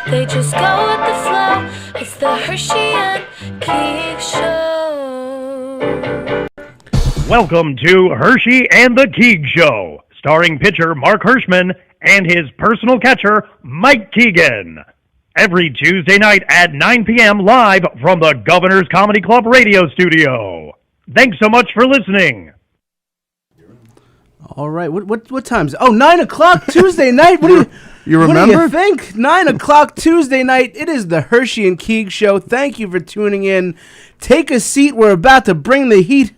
They just go with the flow. It's the Hershey and Keegs Show. Welcome to Hershey and the Keegs Show, starring pitcher Mark Hirschman and his personal catcher, Mike Keegan. Every Tuesday night at 9 p.m. live from the Governor's Comedy Club radio studio. Thanks so much for listening. All right, what time's it? Oh, 9 o'clock Tuesday night. What do you remember? What do you think? 9 o'clock Tuesday night. It is the Hershey and Keegs Show. Thank you for tuning in. Take a seat. We're about to bring the heat.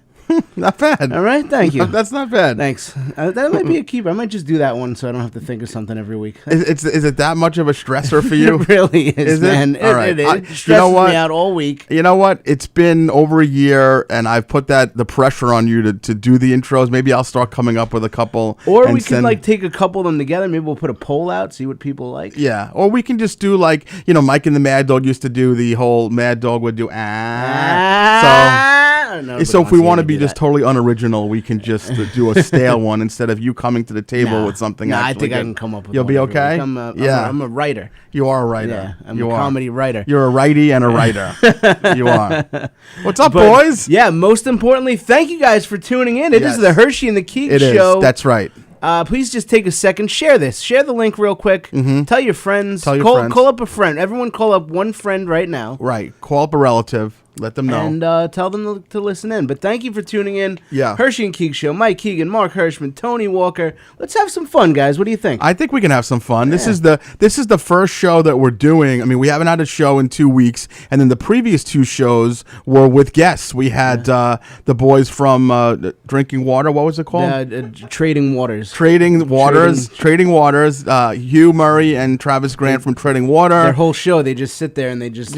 Not bad. All right, thank you. That's not bad. Thanks. That might be a keeper. I might just do that one so I don't have to think of something every week. Is it that much of a stressor for you? It really is, man. All right. It stresses me out all week. You know what? It's been over a year, and I've put the pressure on you to do the intros. Maybe I'll start coming up with a couple. Or we can take a couple of them together. Maybe we'll put a poll out, see what people like. Yeah. Or we can just do Mike and the Mad Dog used to do the whole Mad Dog would do So if we want to be just totally unoriginal, we can just do a stale one instead of you coming to the table with something. I think I can come up with. You'll be okay. I'm a writer. You are a writer. Yeah, I'm a comedy writer. You're a righty and a writer. You are. What's up, boys? Yeah. Most importantly, thank you guys for tuning in. It is the Hershey and the Keegs Show. It is. That's right. Please just take a second, share this. Share the link real quick. Mm-hmm. Tell your friends. Call up a friend. Everyone call up one friend right now. Right. Call up a relative. Let them know. And tell them to listen in. But thank you for tuning in. Yeah. Hershey and Keegs Show. Mike Keegan, Mark Hirschman, Tony Walker. Let's have some fun, guys. What do you think? I think we can have some fun. Yeah. This is the first show that we're doing. I mean, we haven't had a show in 2 weeks. And then the previous 2 shows were with guests. We had the boys from Drinking Water. What was it called? Trading Waters. Trading Waters. Hugh Murray and Travis Grant from Trading Water. Their whole show, they just sit there and they just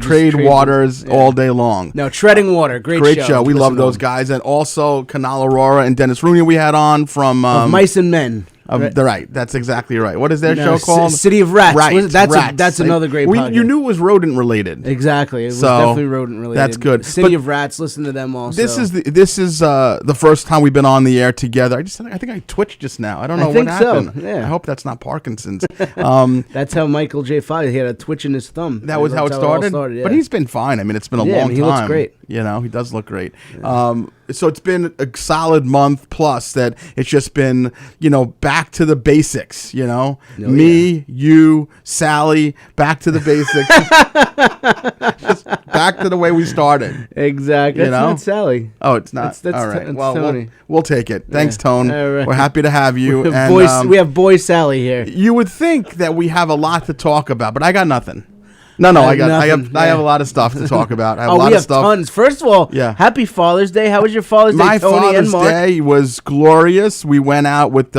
trade waters all day long. No, Treading Water, great show. We love those guys, and also Canal Aurora and Dennis Rooney we had on from Mice and Men. Right, that's exactly right. What is their show called? City of Rats. Right, that's another great podcast. You knew it was rodent related. Exactly, it was definitely rodent related. That's good. City of Rats. Listen to them also. This is the first time we've been on the air together. I think I twitched just now. I don't know what happened. So. Yeah. I hope that's not Parkinson's. That's how Michael J. Fox, he had a twitch in his thumb. That was how it started. Yeah. But he's been fine. I mean, it's been a long time. He looks great. You know, he does look great. Yeah. So it's been a solid month plus that it's just been, back to the basics, Me, you, Sally, back to the basics. Just back to the way we started. Exactly. That's not Sally. Oh, it's not? That's all right. Well, Tony. We'll take it. Thanks, Tone. Right. We're happy to have you. We have boy Sally here. You would think that we have a lot to talk about, but I got nothing. No, I have a lot of stuff to talk about. We have tons. First of all, happy Father's Day. How was your Father's Day, My Tony Father's and Mark? Day was glorious. We went out with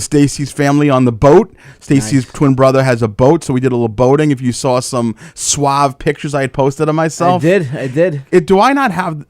Stacy's family on the boat. Stacy's twin brother has a boat, so we did a little boating. If you saw some suave pictures I had posted of myself. I did. Do I not have,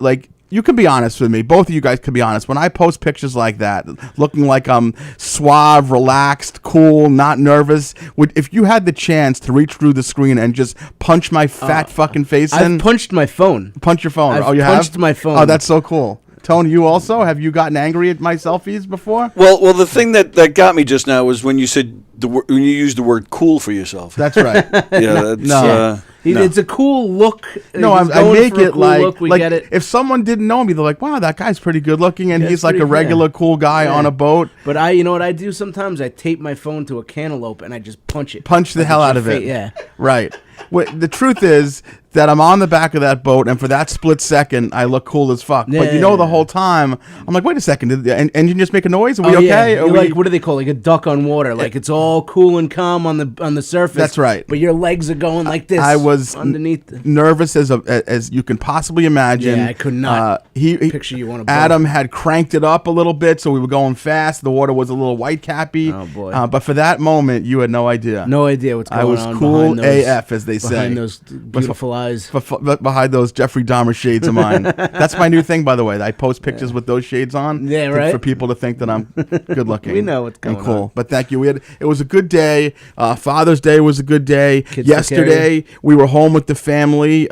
you can be honest with me. Both of you guys can be honest. When I post pictures like that, looking like I'm suave, relaxed, cool, not nervous, if you had the chance to reach through the screen and just punch my fat fucking face in? I've punched my phone. Punch your phone. You have? Punched my phone. Oh, that's so cool. Tony, you also? Have you gotten angry at my selfies before? Well, the thing that got me just now was when you said when you used the word "cool" for yourself. That's right. Yeah, that's, It's a cool look. No, I make it cool we get it. If someone didn't know me, they're like, "Wow, that guy's pretty good looking," and he's like a regular cool guy on a boat. But you know what I do sometimes? I tape my phone to a cantaloupe and I just punch it. Punch the hell out of it. Yeah. Right. The truth is that I'm on the back of that boat, and for that split second, I look cool as fuck. But the whole time, I'm like, wait a second, did the engine just make a noise? Are we okay? Yeah. Like, what do they call it? Like a duck on water. Like it's all cool and calm on the surface. That's right. But your legs are going like this. I was underneath. Nervous as you can possibly imagine. Yeah, I could not picture you on a boat. Adam had cranked it up a little bit, so we were going fast. The water was a little white cappy. Oh boy! But for that moment, you had no idea. No idea what's going on. I was cool AF, as they say. Behind those beautiful eyes. Behind those Jeffrey Dahmer shades of mine. That's my new thing, by the way. I post pictures with those shades on. Yeah, right. For people to think that I'm good looking. We know what's going and cool. on. But thank you. It was a good day. Father's Day was a good day. Kids Yesterday, we were home with the family.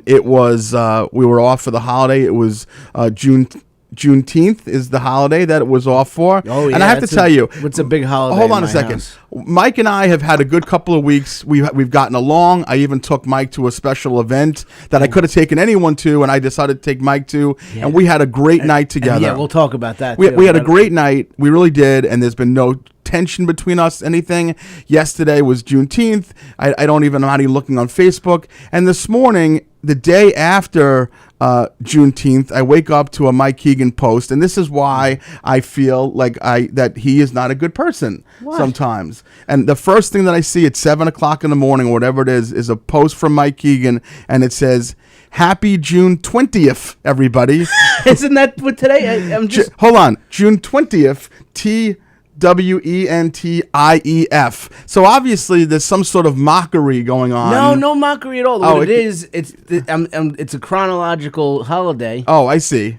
It was we were off for the holiday. It was Juneteenth is the holiday that it was off for. Oh, yeah. And I have to tell you. What's a big holiday? Hold on in a my second. house? Mike and I have had a good couple of weeks. We've gotten along. I even took Mike to a special event that I could have taken anyone to, and I decided to take Mike to. Yeah. And we had a great night together. Yeah, we'll talk about that. We, too. we had a great night. We really did, and there's been no tension between us, anything. Yesterday was Juneteenth. I don't even know how to looking on Facebook. And this morning, the day after Juneteenth, I wake up to a Mike Keegan post, and this is why I feel like that he is not a good person sometimes. And the first thing that I see at 7 o'clock in the morning, or whatever it is a post from Mike Keegan, and it says, "Happy June 20th, everybody." Isn't that what today? I'm just. Hold on, June 20th, WENTIEF. So obviously there's some sort of mockery going on. No mockery at all. What it is, it's a chronological holiday, Oh, I see.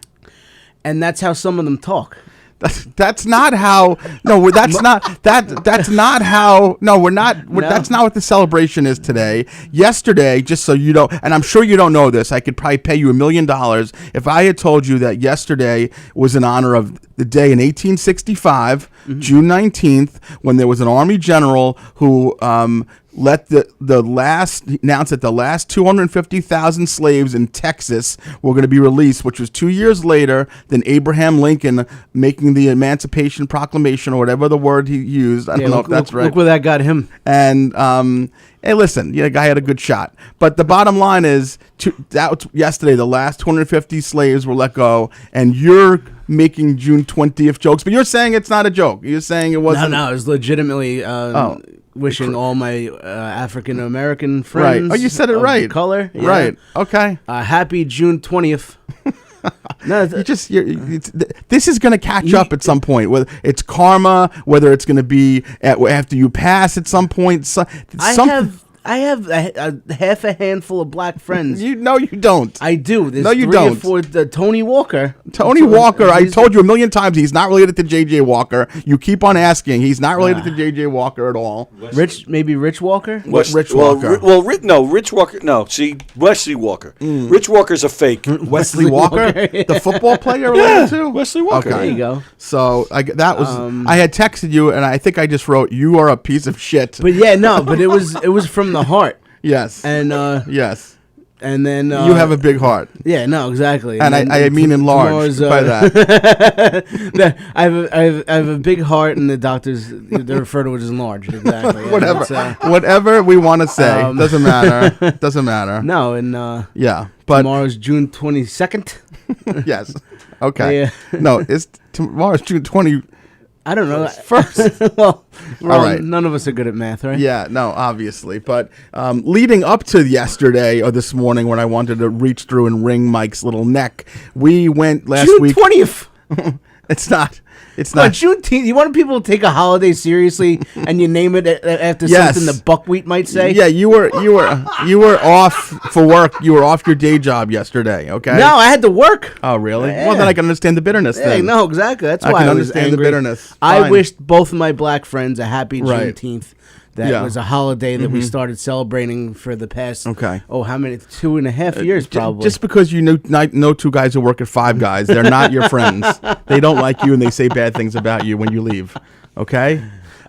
and that's how some of them talk. That's not how. No, that's not. That's not how. No, we're not. No. That's not what the celebration is today. Yesterday, just so you know, and I'm sure you don't know this, I could probably pay you $1 million if I had told you that yesterday was in honor of the day in 1865, June 19th, when there was an Army general who announced that the last 250,000 slaves in Texas were going to be released, which was 2 years later than Abraham Lincoln making the Emancipation Proclamation, or whatever the word he used. I don't know if that's right. Look where that got him. And hey, listen, the guy had a good shot. But the bottom line is, that was yesterday, the last 250 slaves were let go, and you're making June 20th jokes, but you're saying it's not a joke. You're saying it wasn't. No, it was legitimately wishing all my African American friends. Right. Oh, you said it of right. Color. Yeah. Right. Okay. Happy June 20th. No, this is going to catch up at some point. Whether it's karma, whether it's going to be after you pass at some point. I have a half a handful of black friends. You don't. I do. There's No, you 3 don't. or 4. Tony Walker. Tony Walker, I told you 1,000,000 times he's not related to J.J. Walker. You keep on asking. He's not related to J.J. Walker at all. Rich Walker? Rich Walker? Rich Walker. No, see, Wesley Walker. Rich Walker's a fake. Wesley Walker? The football player related to? Wesley Walker. There you go. So I had texted you, and I think I just wrote, "You are a piece of shit." But yeah, no, but it was from the heart. Yes. And yes. And then you have a big heart. Yeah, no, exactly. And I mean enlarged by that. I have a big heart, and the doctors they refer to it as enlarged. Exactly. Whatever we want to say doesn't matter. Doesn't matter. No, and yeah, but tomorrow's June 22nd. Yes. Okay. Yeah. No, tomorrow's June 20. I don't know. First. Well, all right. None of us are good at math, right? Yeah, no, obviously. But leading up to yesterday or this morning when I wanted to reach through and wring Mike's little neck, we went last week. June 20th. It's not. It's Well, not. Juneteenth. You want people to take a holiday seriously, and you name it after Yes. something the buckwheat might say. Yeah, you were off for work. You were off your day job yesterday. Okay. No, I had to work. Oh, really? Yeah. Well, then I can understand the bitterness. Hey, then. no, exactly. That's I why can I was understand the angry. bitterness. I Fine. wished both of my black friends a happy Right. Juneteenth. That Yeah. was a holiday that we started celebrating for the past. Okay. Oh, how many? 2.5 years, probably. Just because you know two guys who work at Five Guys, they're not your friends. They don't like you and they say bad things about you when you leave. Okay.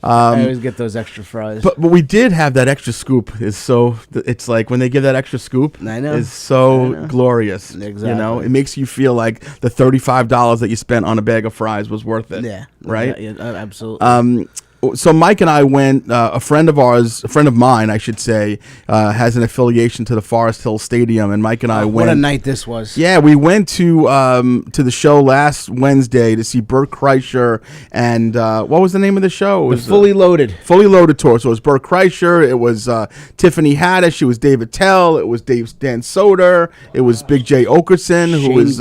I always get those extra fries. But we did have that extra scoop. It's like when they give that extra scoop. I know. Is so glorious. Exactly. You know, it makes you feel like the $35 that you spent on a bag of fries was worth it. Yeah. Right. Yeah, absolutely. So Mike and I went. A friend of mine, I should say, has an affiliation to the Forest Hill Stadium, and Mike and I went. What a night this was! Yeah, we went to the show last Wednesday to see Bert Kreischer, and what was the name of the show? It was Fully Loaded. Fully Loaded tour. So it was Bert Kreischer, it was Tiffany Haddish, it was David Tell, it was Dan Soder, it was Big J Okerson, who was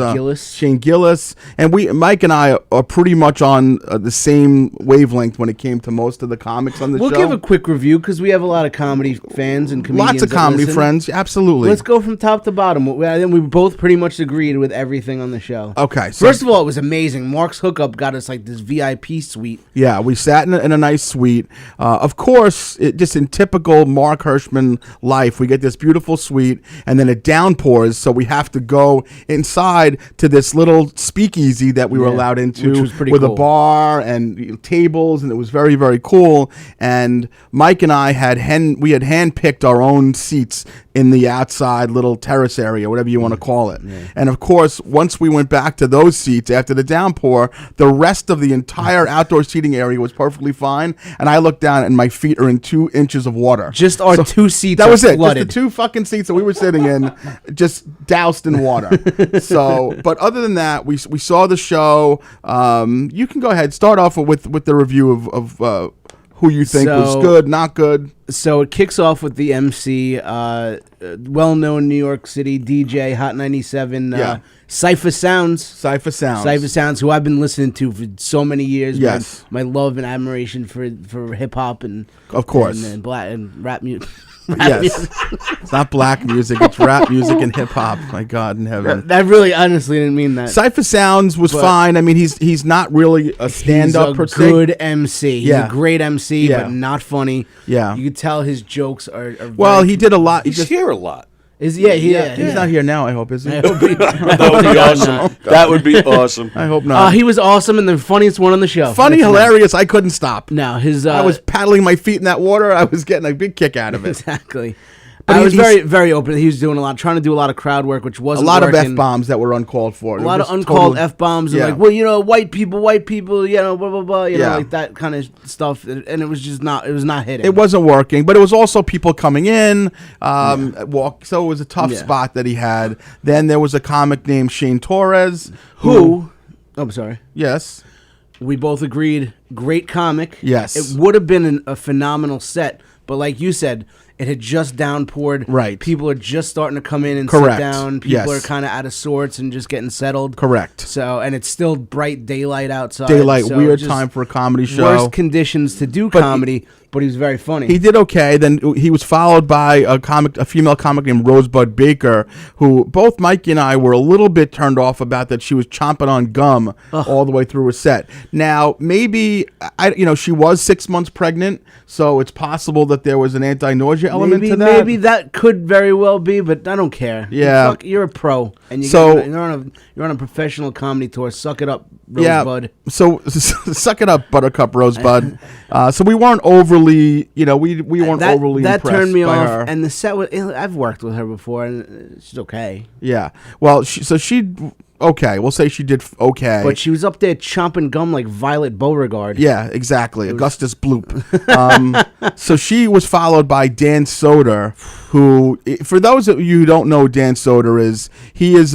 Shane Gillis, and Mike and I are pretty much on the same wavelength when it came to to most of the comics on the We'll show. give a quick review because we have a lot of comedy fans and comedians. Lots of that comedy listen. friends, absolutely. Let's go from top to bottom. I think we both pretty much agreed with everything on the show. Okay, so- First of all, it was amazing. Mark's hookup got us like this VIP suite. Yeah, we sat in a nice suite. Of course, just in typical Mark Hirschman life, we get this beautiful suite, and then it downpours, so we have to go inside to this little speakeasy that we were allowed into, which was pretty with cool. a bar and tables, and it was very, very cool. And Mike and I had handpicked our own seats in the outside little terrace area, whatever you want to call it. Yeah. And of course, once we went back to those seats after the downpour, the rest of the entire outdoor seating area was perfectly fine. And I looked down and my feet are in 2 inches of water. Just our 2 seats That was are it. flooded. Just the 2 fucking seats that we were sitting in, just doused in water. So, but other than that, we saw the show. You can go ahead, start off with the review of who you think was good, not good. So it kicks off with the MC, well-known New York City DJ, Hot 97, Cypher Sounds. Cypher Sounds. Cypher Sounds, who I've been listening to for so many years. Yes. My love and admiration for hip-hop and... Of course. And black and rap music. Yes. It's not black music, it's rap music and hip-hop. My God in heaven. I really honestly didn't mean that. Cypher Sounds was fine. I mean, he's not really a stand-up per se. He's a good MC. He's a great MC, Yeah. but not funny. Yeah. You could tell his jokes are Well, he did a lot. He's here a lot. He's not here now, I hope, is he? I hope he, That would be awesome. That would be awesome. I hope not. he was awesome and the funniest one on the show. Funny, That's hilarious. I couldn't stop. No, his I was paddling my feet in that water. I was getting a big kick out of it. exactly. But I he- was he's- very, very open. He was doing a lot, trying to do a lot of crowd work, which A wasn't lot of working. F-bombs that were uncalled for. A lot of uncalled F-bombs and Yeah. like, well, you know, white people, you know, blah, blah, blah, you Yeah. know, like that kind of stuff. And it was just not, it was not hitting. It wasn't working, but it was also people coming in, so it was a tough spot that he had. Then there was a comic named Shane Torres, Who, I'm sorry. yes, We both agreed, great comic. Yes. It would have been a phenomenal set, but like you said, it had just downpoured. Right. People are just starting to come in and Correct. sit down. People Yes. are kind of out of sorts and just getting settled. correct. So, and it's still bright daylight outside. Daylight, so weird just time for a comedy show. Worst conditions to do But comedy, but he was very funny. He did okay. Then he was followed by a female comic named Rosebud Baker, who both Mikey and I were a little bit turned off about that she was chomping on gum all the way through her set. Now, maybe she was 6 months pregnant, so it's possible that there was an anti-nausea element to that. Maybe that could very well be, but I don't care. Yeah. You're a pro, and So- you're on a professional comedy tour. Suck it up, Rosebud. So suck it up, Buttercup Rosebud. So we weren't overly, we weren't overly that impressed turned me by off. her. And the set was, I've worked with her before, and she's okay. Yeah. Well, okay. We'll say she did okay. But she was up there chomping gum like Violet Beauregard. Yeah, exactly. Augustus Bloop. So she was followed by Dan Soder, who, for those of you who don't know who Dan Soder is, he's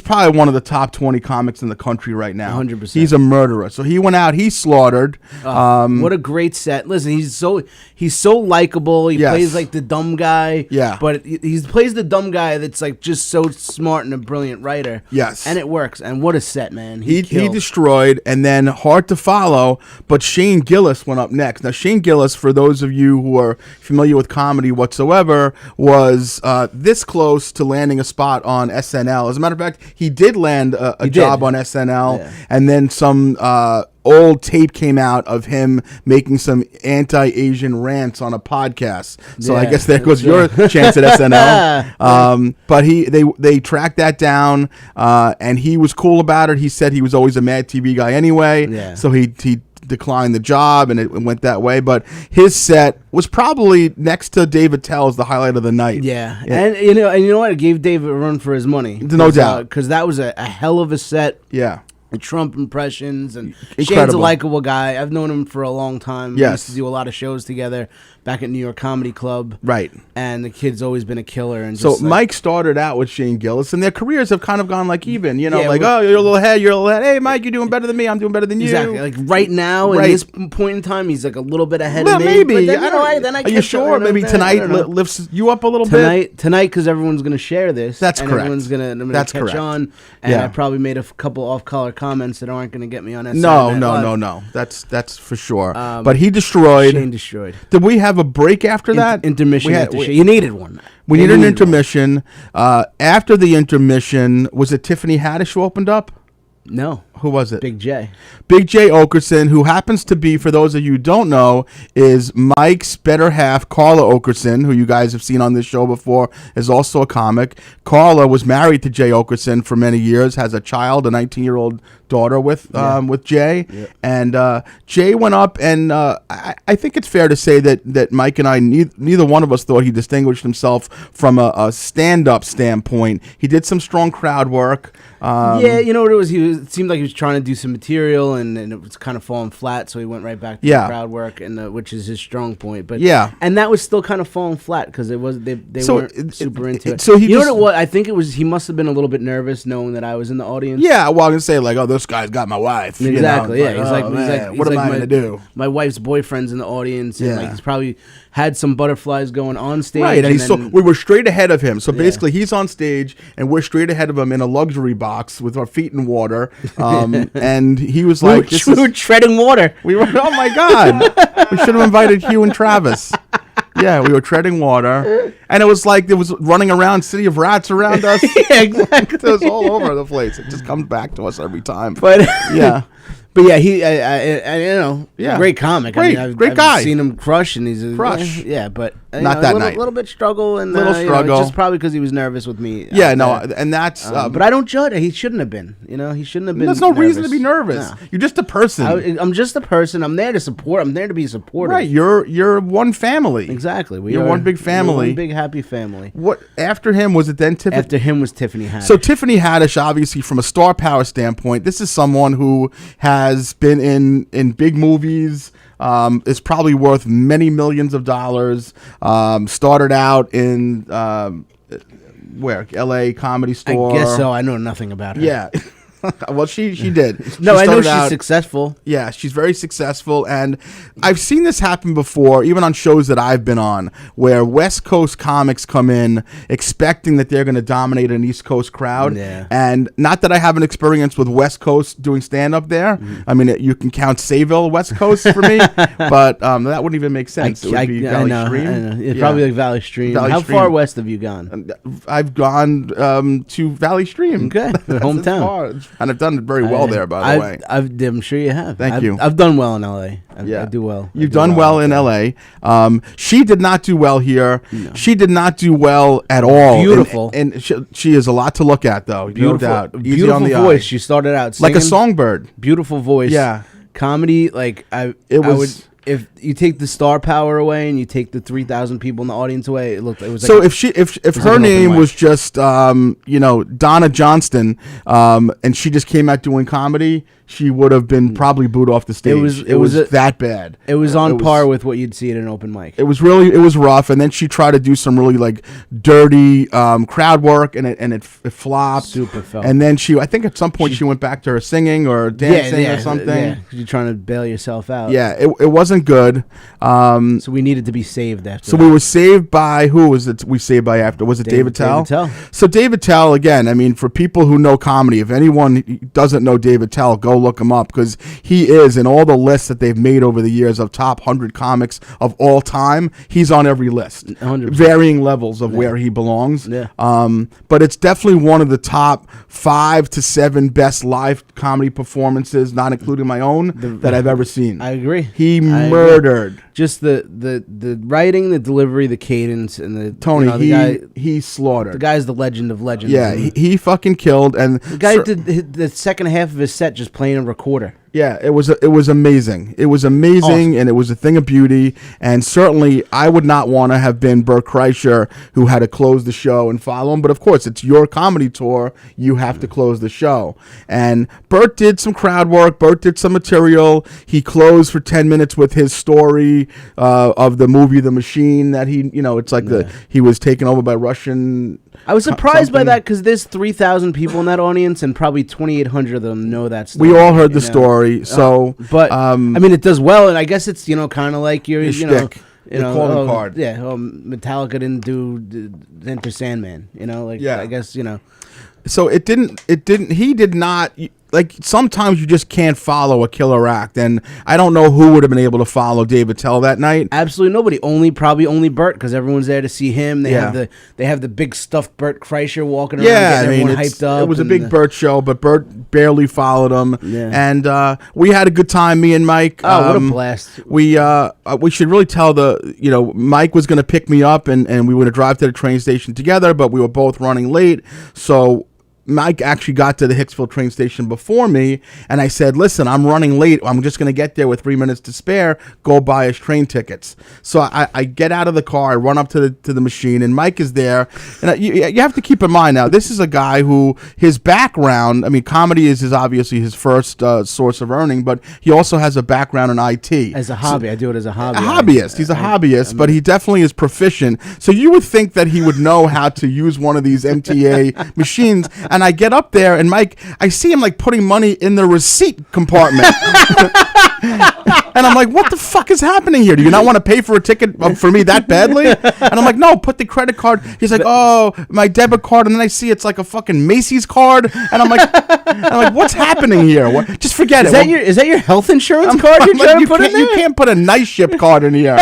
probably one of the top 20 comics in the country right now. 100%. He's a murderer. So he went out, he slaughtered. What a great set! Listen, he's so likable. He Yes. plays like the dumb guy. Yeah. but he plays the dumb guy that's like just so smart and a brilliant writer. Yes. and it works. And what a set, man! He killed. destroyed, and then hard to follow, but Shane Gillis went up next. Now, Shane Gillis, for those of you who are familiar with comedy whatsoever, was this close to landing a spot on SNL. As a matter of fact, he did land a job on SNL, and then some old tape came out of him making some anti-Asian rants on a podcast. So I guess there goes your chance at SNL. But they tracked that down, and he was cool about it. He said he was always a Mad TV guy anyway. Yeah. So he declined the job, and it went that way. But his set was probably next to David Tell's the highlight of the night. Yeah. And you know what? It gave David a run for his money. No doubt. Because that was a hell of a set. Yeah. And Trump impressions, and Shane's a Incredible. likable guy. I've known him for a long time. Yes. We used to do a lot of shows together back at New York Comedy Club. Right. And the kid's always been a killer. And So just Mike started out with Shane Gillis, and their careers have kind of gone like even. Yeah, like, well- oh, you're a little ahead, you're a little ahead. Hey, Mike, you're doing better than me. I'm doing better than you. exactly like right now Right. at this point in time, he's like a little bit ahead Well, of me. maybe. But then, I don't know. then I Are you catch sure? up, Maybe I tonight don't know. lifts you up a little bit. Tonight, because everyone's gonna share this. That's and correct. Everyone's gonna That's catch correct. on, and Yeah. I probably made a couple off-color comments that aren't going to get me on SNL. No. That's for sure. But he destroyed. Shane destroyed. Did we have a break after that? Intermission. You needed one. We needed an intermission. After the intermission, was it Tiffany Haddish who opened up? No. Who was it? Big J. Big J Okerson, who happens to be, for those of you who don't know, is Mike's better half, Carla Okerson, who you guys have seen on this show before, is also a comic. Carla was married to Jay Okerson for many years, has a child, a 19-year-old daughter with Jay. Yeah. And Jay went up, and I think it's fair to say that Mike and I, neither one of us thought he distinguished himself from a stand-up standpoint. He did some strong crowd work. Yeah, you know what it was? It seemed like he was trying to do some material, and it was kind of falling flat, so he went right back to the crowd work, and which is his strong point. But and that was still kind of falling flat because it was they weren't super into it. So you know what it was? I think it was he must have been a little bit nervous knowing that I was in the audience. Yeah, well, I'm gonna say like, oh, this guy's got my wife. Exactly. You know? He's like, what am I gonna do? My wife's boyfriend's in the audience, and like he's probably had some butterflies going on stage. Right, and we were straight ahead of him. So basically, he's on stage, and we're straight ahead of him in a luxury box with our feet in water. And he was like, we were treading water. We were, oh my God. We should have invited Hugh and Travis. Yeah, we were treading water. And it was like there was running around City of Rats around us. Yeah, exactly. It was all over the place. It just comes back to us every time. But yeah. But yeah, great comic. Great, I've guy. Seen him crush, and he's a crush. Yeah, but not that night. A little bit struggle, and struggle. just probably because he was nervous with me. Yeah, no, and that's. But I don't judge. He shouldn't have been. He shouldn't have been. There's no reason to be nervous. No. You're just a person. I'm just a person. I'm there to support. I'm there to be supportive. Right. You're one family. Exactly. You're one big family. One big happy family. What after him was it then Tiffany? After him was Tiffany Haddish. So Tiffany Haddish, obviously from a star power standpoint, this is someone who has been in big movies. Is probably worth many millions of dollars. Started out in where L.A. Comedy Store. I guess so. I know nothing about her. Yeah. Well, she did. No, I know she's successful. Yeah, she's very successful, and I've seen this happen before, even on shows that I've been on, where West Coast comics come in expecting that they're going to dominate an East Coast crowd, and not that I have an experience with West Coast doing stand-up there. I mean, you can count Sayville West Coast for me, but that wouldn't even make sense. It would be Valley Stream. I know. It's probably like Valley Stream. How far west have you gone? I've gone to Valley Stream. Okay, hometown. And I've done it very well there, by the way. I'm sure you have. Thank you. I've done well in L.A. I do well. You've done well in L.A. She did not do well here. No. She did not do well at all. Beautiful. And she is a lot to look at, though. Beautiful, no doubt. Easy beautiful on the voice. eye. She started out singing. Like a songbird. Beautiful voice. Yeah. Comedy, like I would. If you take the star power away and you take the 3,000 people in the audience away, it was like so. If her name was just Donna Johnston, and she just came out doing comedy, she would have been probably booed off the stage. It was that bad. It was on par with what you'd see at an open mic. It was rough, and then she tried to do some really like dirty crowd work, and it flopped. Super felt. And then I think at some point she went back to her singing or dancing or something. Yeah, you're trying to bail yourself out. Yeah, it wasn't good. So we needed to be saved after. So we were saved by who was it? We saved by after was it David Tell? David Tell. So David Tell again. I mean, for people who know comedy, if anyone doesn't know David Tell, go look him up because he is in all the lists that they've made over the years of top 100 comics of all time. He's on every list, 100%. Varying levels of where he belongs. Yeah. But it's definitely one of the top 5 to 7 best live comedy performances, not including my own, that I've ever seen. I agree. He murdered. Just the writing, the delivery, the cadence, and the Tony. the guy, he slaughtered. The guy's the legend of legends. Yeah, he fucking killed. And the guy did the second half of his set just playing a recorder. Yeah, it was amazing. It was amazing, awesome. And it was a thing of beauty. And certainly, I would not want to have been Bert Kreischer, who had to close the show and follow him. But of course, it's your comedy tour. You have to close the show. And Bert did some crowd work. Bert did some material. He closed for 10 minutes with his story of the movie The Machine. That it's like he was taken over by Russian. I was surprised by that because there's 3,000 people in that audience, and probably 2,800 of them know that story. We all heard the story. So, but I mean, it does well, and I guess it's kind of like your calling card. Yeah, Metallica didn't do Enter Sandman. I guess. So it didn't. He did not. like sometimes you just can't follow a killer act, and I don't know who would have been able to follow Dave Attell that night. Absolutely nobody. Probably only Bert, because everyone's there to see him. They have the big stuffed Bert Kreischer walking around, getting everyone hyped up. It was a big Bert show, but Bert barely followed him. Yeah. And we had a good time, me and Mike. Oh, what a blast! We should really tell Mike was going to pick me up, and we were going to drive to the train station together, but we were both running late, so Mike actually got to the Hicksville train station before me, and I said, listen, I'm running late. I'm just going to get there with 3 minutes to spare. Go buy us train tickets. So I get out of the car. I run up to the machine, and Mike is there. And you have to keep in mind now, this is a guy who, his background, I mean, comedy is obviously his first source of earning, but he also has a background in IT. As a hobby. I do it as a hobby. A hobbyist. He's a hobbyist, but he definitely is proficient. So you would think that he would know how to use one of these MTA machines. And I get up there, and Mike, I see him like putting money in the receipt compartment. And I'm like, what the fuck is happening here? Do you not want to pay for a ticket for me that badly? And I'm like, no, put the credit card. He's like, oh, my debit card. And then I see it's like a fucking Macy's card. And I'm like, what's happening here? What? Just forget it. Is that your health insurance card you're trying to put in there? You can't put a nice ship card in here.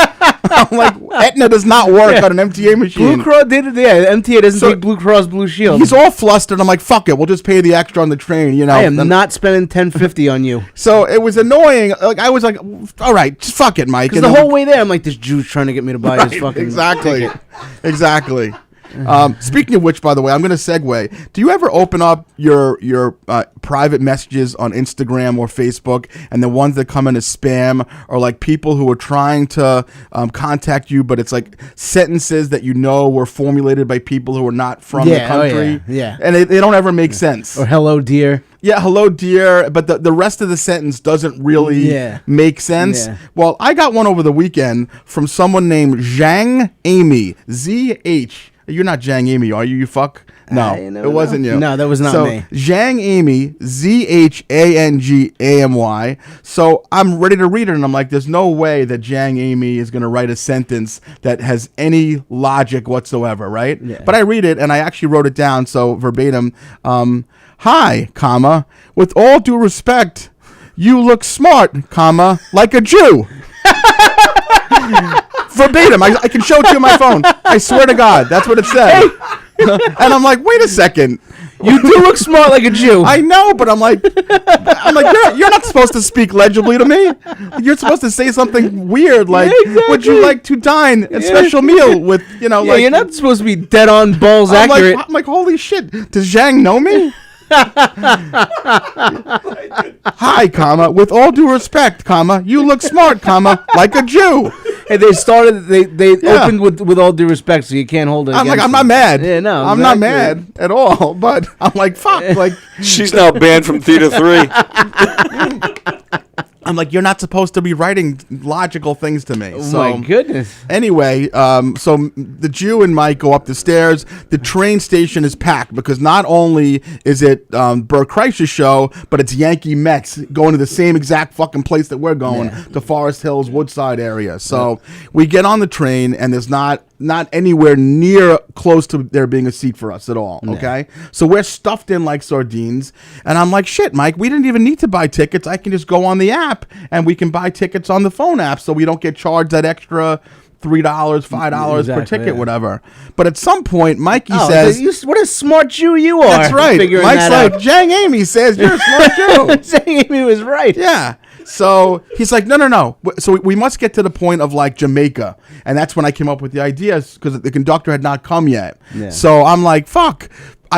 I'm like, Aetna does not work on an MTA machine. Blue Cross, MTA doesn't take Blue Cross Blue Shield. He's all flustered. I'm like, fuck it, we'll just pay the extra on the train. You know, I am not spending $10.50 on you. So it was annoying. Like I was like, all right, just fuck it, Mike. Because the whole way there, I'm like, this Jew's trying to get me to buy his fucking ticket. Exactly. Speaking of which, by the way, I'm going to segue. Do you ever open up your private messages on Instagram or Facebook, and the ones that come in as spam are like people who are trying to contact you, but it's like sentences that you know were formulated by people who are not from the country? Yeah. And they don't ever make sense. Or hello, dear. Yeah, hello, dear, but the rest of the sentence doesn't really make sense. Yeah. Well, I got one over the weekend from someone named Zhang Amy, Z-H. You're not Zhang Amy, are you? You fuck? No, it wasn't you. No, that was not me. Zhang Amy, Z-H-A-N-G-A-M-Y. So I'm ready to read it, and I'm like, there's no way that Zhang Amy is going to write a sentence that has any logic whatsoever, right? Yeah. But I read it, and I actually wrote it down, so verbatim. Hi, comma, with all due respect, you look smart, comma, like a Jew. Verbatim. I can show it to you on my phone. I swear to God, that's what it said. And I'm like, wait a second. You do look smart like a Jew. I know, but I'm like, you're not supposed to speak legibly to me. You're supposed to say something weird, like, would you like to dine a special meal with, like. You're not supposed to be dead on balls accurate. I'm like, holy shit. Does Zhang know me? Hi, comma, with all due respect, comma, you look smart, comma, like a Jew. Hey, they opened with all due respect, so you can't hold it. I'm like, I'm not mad. Yeah, no, I'm not mad at all. But I'm like, fuck, like she's now banned from Theater 3. I'm like, you're not supposed to be writing logical things to me. Oh, my goodness. Anyway, so the Jew and Mike go up the stairs. The train station is packed because not only is it Bert Kreischer's show, but it's Yankee Mets going to the same exact fucking place that we're going, to Forest Hills, Woodside area. So we get on the train, and there's not anywhere near close to there being a seat for us at all, okay? So we're stuffed in like sardines, and I'm like, shit, Mike, we didn't even need to buy tickets. I can just go on the app, and we can buy tickets on the phone app, so we don't get charged that extra $3, $5 per ticket, whatever. But at some point, Mikey says... what a smart Jew you are. That's right. Mike's like, Zhang Amy says you're a smart Jew. Zhang Amy was right. Yeah. So he's like, no. So we must get to the point of like Jamaica. And that's when I came up with the ideas, because the conductor had not come yet. Yeah. So I'm like, fuck,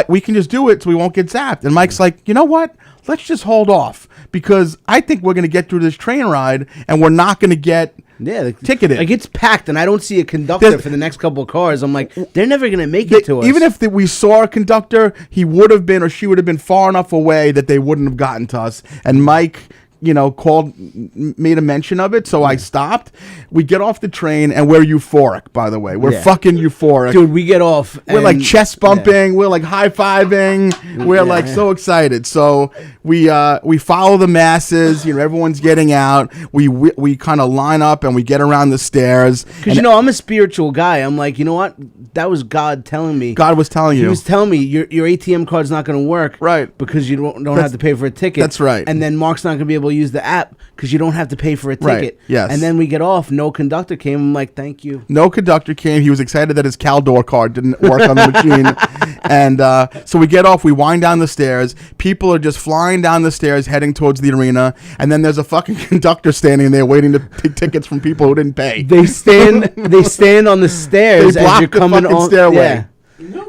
we can just do it so we won't get zapped. And Mike's like, you know what? Let's just hold off, because I think we're going to get through this train ride and we're not going to get ticketed. Like, it's packed, and I don't see a conductor for the next couple of cars. I'm like, they're never going to make it to us. Even if we saw a conductor, he would have been, or she would have been far enough away that they wouldn't have gotten to us. And Mike made a mention of it, so I stopped. We get off the train, and we're euphoric, by the way. We're fucking euphoric. Dude, we get off. We're like chest bumping. We're like high-fiving. We're like so excited. So we follow the masses. Everyone's getting out. We kind of line up, and we get around the stairs. Because, I'm a spiritual guy. I'm like, you know what? That was God telling me. God was telling you. He was telling me, your ATM card's not going to work. Right. Because you don't have to pay for a ticket. That's right. And then Mark's not going to be able to use the app because you don't have to pay for a ticket. Right. Yes. And then we get off. No conductor came. I'm like, thank you. No conductor came. He was excited that his Caldor card didn't work on the machine. And so we get off. We wind down the stairs. People are just flying down the stairs heading towards the arena. And then there's a fucking conductor standing there waiting to take tickets from people who didn't pay. They stand on the stairs as you're coming on. Stairway. Yeah.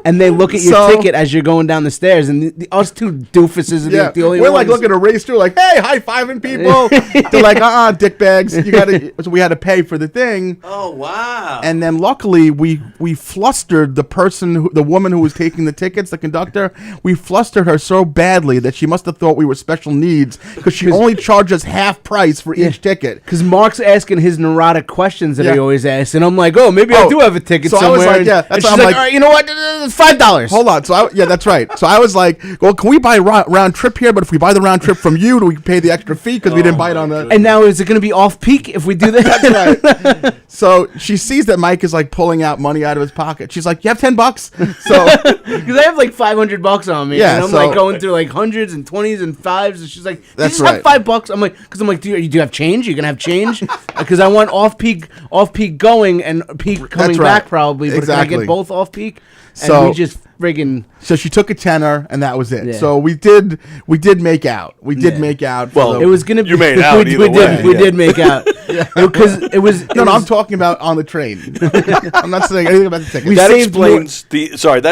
And they look at your ticket as you're going down the stairs, and us two doofuses are the only We're ones. like looking to race through, like, hey, high-fiving people. They're like, dickbags. So we had to pay for the thing. Oh, wow. And then luckily we flustered the woman who was taking the tickets, the conductor. We flustered her so badly that she must have thought we were special needs because she only charged us half price for each ticket. Because Mark's asking his neurotic questions that he always asks, and I'm like, maybe I do have a ticket somewhere. I was like, that's and why she's I'm like, all right, you know what? $5. Hold on. So that's right. So I was like, well, can we buy round trip here? But if we buy the round trip from you, do we pay the extra fee because we didn't buy it on the? And now is it going to be off peak if we do that? That's right. So she sees that Mike is like pulling out money out of his pocket. She's like, "You have $10?" So because I have like $500 on me, and I'm like going through like hundreds and 20s and 5s, and she's like, "That's right. Have $5?" I'm like, do you have change? You're gonna have change? Because I want off peak going and peak coming back probably. But can I get both off peak? And we just friggin'. So she took a tenner, and that was it. Yeah. So we did make out. We did make out. Well, it was gonna be. You made out either way. We did make out. Because it was. No, I'm talking about on the train. I'm not saying anything about the ticket. That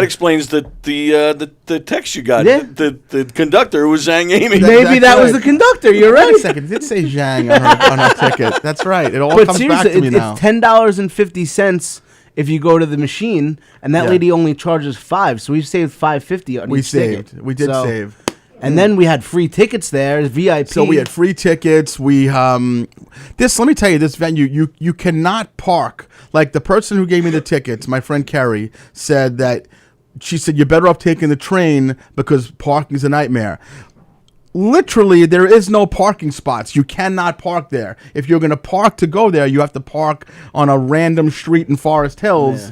explains the text you got. Yeah. The conductor was Zhang Amy. Maybe that was the conductor. You're right. Wait a second. It did say Zhang on her ticket. That's right. It all comes back to me now. It's $10.50 if you go to the machine, and that lady only charges $5, so we've saved $5.50 on each ticket. We did save. And then we had free tickets there, VIP. So we had free tickets. Let me tell you, this venue, you cannot park. Like the person who gave me the tickets, my friend Kerry, said that she said you're better off taking the train because parking's a nightmare. Literally, there is no parking spots. You cannot park there. If you're going to park to go there, you have to park on a random street in Forest Hills.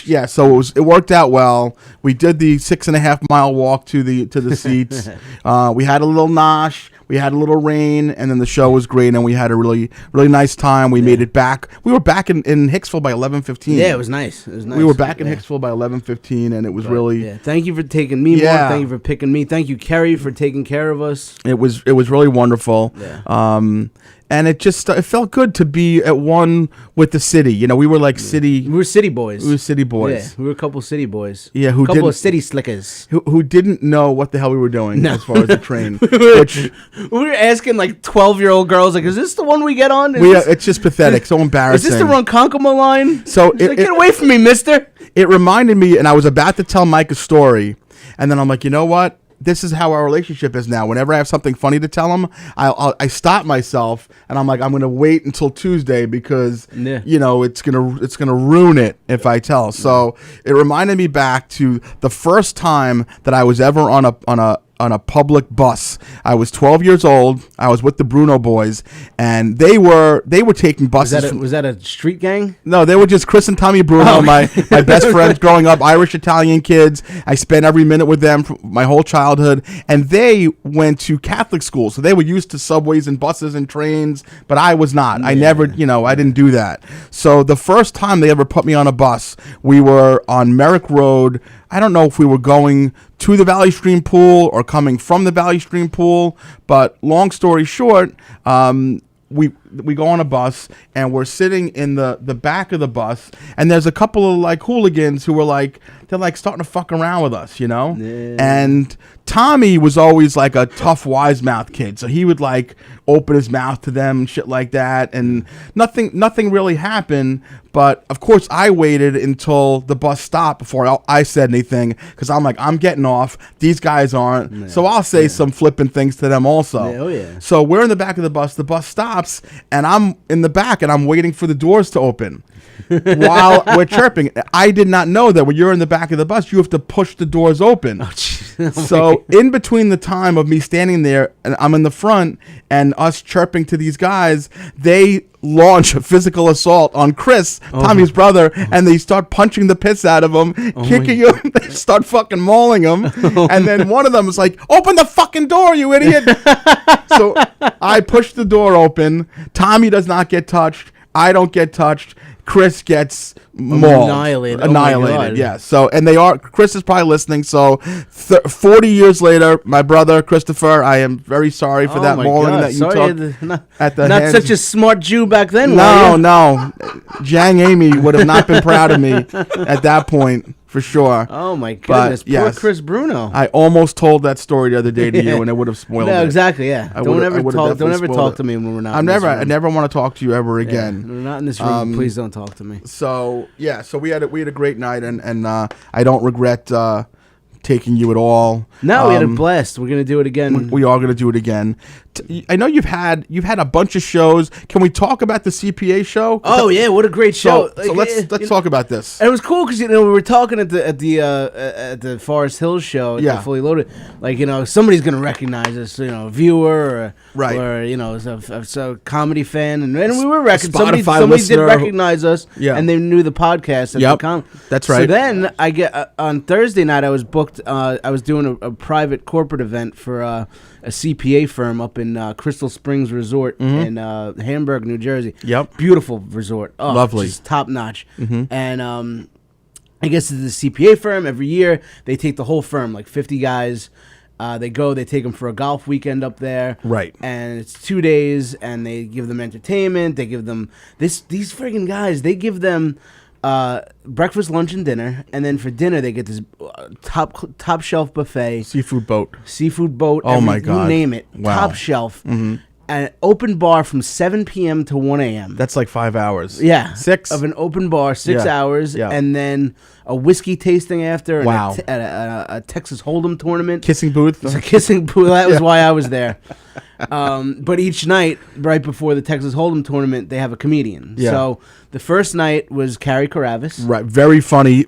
Yeah. So it worked out well. We did the 6.5 mile walk to the seats. We had a little nosh. We had a little rain, and then the show was great, and we had a really, really nice time. We made it back. We were back in Hicksville by 11:15. Yeah, it was nice. We were back in Hicksville by 11:15, and it was really. Yeah. Thank you for taking me, Mark. Thank you for picking me. Thank you, Kerry, for taking care of us. It was really wonderful. Yeah. And it felt good to be at one with the city. We were like city. We were city boys. Yeah, we were a couple city boys. Yeah, a couple of city slickers who didn't know what the hell we were doing as far as the train. We were asking like 12-year-old girls, like, "Is this the one we get on?" It's just pathetic. So embarrassing. Is this the Ronkonkoma line? So get away from me, mister. It reminded me, and I was about to tell Mike a story, and then I'm like, you know what? This is how our relationship is now. Whenever I have something funny to tell him, I stop myself and I'm like, I'm going to wait until Tuesday because it's gonna ruin it if I tell. So it reminded me back to the first time that I was ever on a public bus. I was 12 years old. I was with the Bruno boys, and they were taking buses. Was that a street gang? No, they were just Chris and Tommy Bruno, my best friends growing up, Irish Italian kids. I spent every minute with them for my whole childhood, and they went to Catholic school, so they were used to subways and buses and trains, but I was not. I never, I didn't do that. So the first time they ever put me on a bus, we were on Merrick Road. I don't know if we were going to the Valley Stream Pool or coming from the Valley Stream Pool, but long story short, we go on a bus, and we're sitting in the back of the bus, and there's a couple of like hooligans who were like, they're like starting to fuck around with us, you know? Yeah. And Tommy was always like a tough, wise mouth kid, so he would like open his mouth to them and shit like that, and nothing really happened. But of course, I waited until the bus stopped before I said anything, because I'm like, I'm getting off. These guys aren't, so I'll say some flippant things to them also. Yeah, oh yeah. So we're in the back of the bus. The bus stops, and I'm in the back, and I'm waiting for the doors to open. While we're chirping, I did not know that when you're in the back of the bus, you have to push the doors open. So in between the time of me standing there and I'm in the front and us chirping to these guys, they launch a physical assault on Chris, Tommy's brother, and they start punching the piss out of him, kicking him. They start fucking mauling him. And then one of them was like, "Open the fucking door, you idiot." So I push the door open. Tommy does not get touched. I don't get touched. Chris gets mauled. Annihilated. Yeah. So, and Chris is probably listening. So 40 years later, my brother, Christopher, I am very sorry for that mauling that you took at the Not hands. such a smart Jew back then, No. Jang Amy would have not been proud of me at that point. For sure. Oh my goodness, poor Chris Bruno. I almost told that story the other day to you, and it would have spoiled it. No, exactly. Yeah. Don't ever talk to me when we're not. I never want to talk to you ever again. We're not in this room. Please don't talk to me. So we had a great night, and I don't regret taking you at all. No, we had a blast. We're gonna do it again. We are gonna do it again. I know you've had a bunch of shows. Can we talk about the CPA show? Oh yeah, what a great show! So let's talk about this. And it was cool because we were talking at the Forest Hills show, at the Fully Loaded. Like somebody's gonna recognize us, a viewer or a comedy fan, and we were recognizing somebody did recognize us, and they knew the podcast. That's right. So then I get on Thursday night I was booked. I was doing a private corporate event for a CPA firm up in Crystal Springs Resort in Hamburg, New Jersey. Yep. Beautiful resort. Oh, lovely. Just top notch. And I guess it's the CPA firm. Every year they take the whole firm, like 50 guys. They take them for a golf weekend up there. Right. And it's 2 days, and they give them entertainment. They give them these friggin' guys, they give them breakfast, lunch, and dinner, and then for dinner they get this top shelf buffet, seafood boat. Oh my god! You name it, top shelf, and open bar from 7 p.m. to 1 a.m. That's like 5 hours. Yeah, 6 of an open bar, 6 hours, and then a whiskey tasting after. Wow! And a Texas Hold'em tournament, kissing booth. It's a kissing booth. That was why I was there. But each night, right before the Texas Hold'em tournament, they have a comedian. Yeah. So the first night was Carrie Karavis. Right. Very funny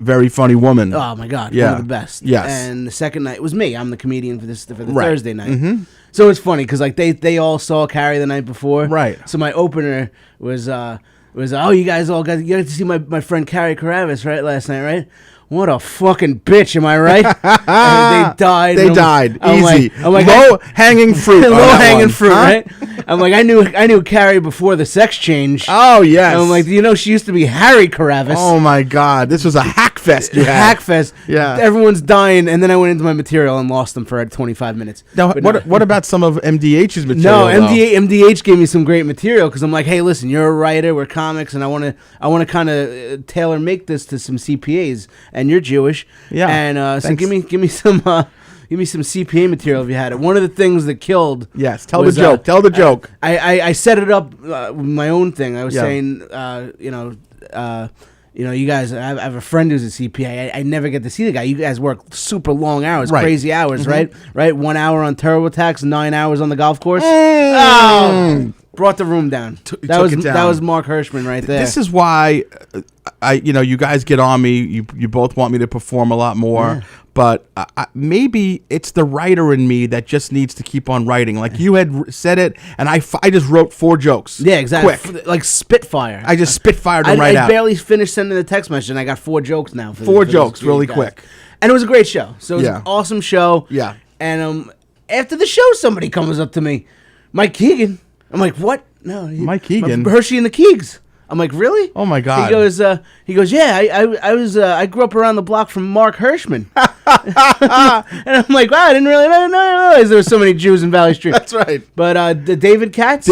woman. Oh, my God. Yeah. One of the best. Yes. And the second night was me. I'm the comedian for the Thursday night. So it's funny because they all saw Carrie the night before. Right. So my opener was you guys all got to see my friend Carrie Karavis, right, last night, right? What a fucking bitch, am I right? They died. They died. Easy. Low hanging fruit. Low hanging fruit, right? I'm like, I knew Carrie before the sex change. Oh, yes. And I'm like, she used to be Harry Karavis. Oh, my God. This was a hack fest. Hack fest. Yeah. Everyone's dying, and then I went into my material and lost them for 25 minutes. Now, what about some of MDH's material? No, MDH gave me some great material because I'm like, hey, listen, you're a writer, we're comics, and I want to kind of tailor make this to some CPAs. And you're Jewish, and so give me some CPA material if you had it. One of the things that killed, tell the joke. Tell the joke. I set it up with my own thing. I was saying, you guys, I have a friend who's a CPA. I never get to see the guy. You guys work super long hours, crazy hours, right? 1 hour on TurboTax, 9 hours on the golf course. Oh, brought the room down. That was Mark Hirschman right there. This is why you guys get on me. You both want me to perform a lot more, but maybe it's the writer in me that just needs to keep on writing. Like you had said it, and I just wrote 4 jokes. Yeah, exactly. Quick, like Spitfire. I just spitfired them out. I barely finished sending the text message, and I got 4 jokes now. 4 jokes, really quick. And it was a great show. So it was an awesome show. Yeah. And after the show, somebody comes up to me, Mike Keegan. I'm like, what? No, Mike Keegan, Herschy and the Keegs. I'm like, really? Oh my God. He goes, yeah. I grew up around the block from Mark Hirschman. And I'm like, wow, I didn't realize there were so many Jews in Valley Street. That's right. But the David Katz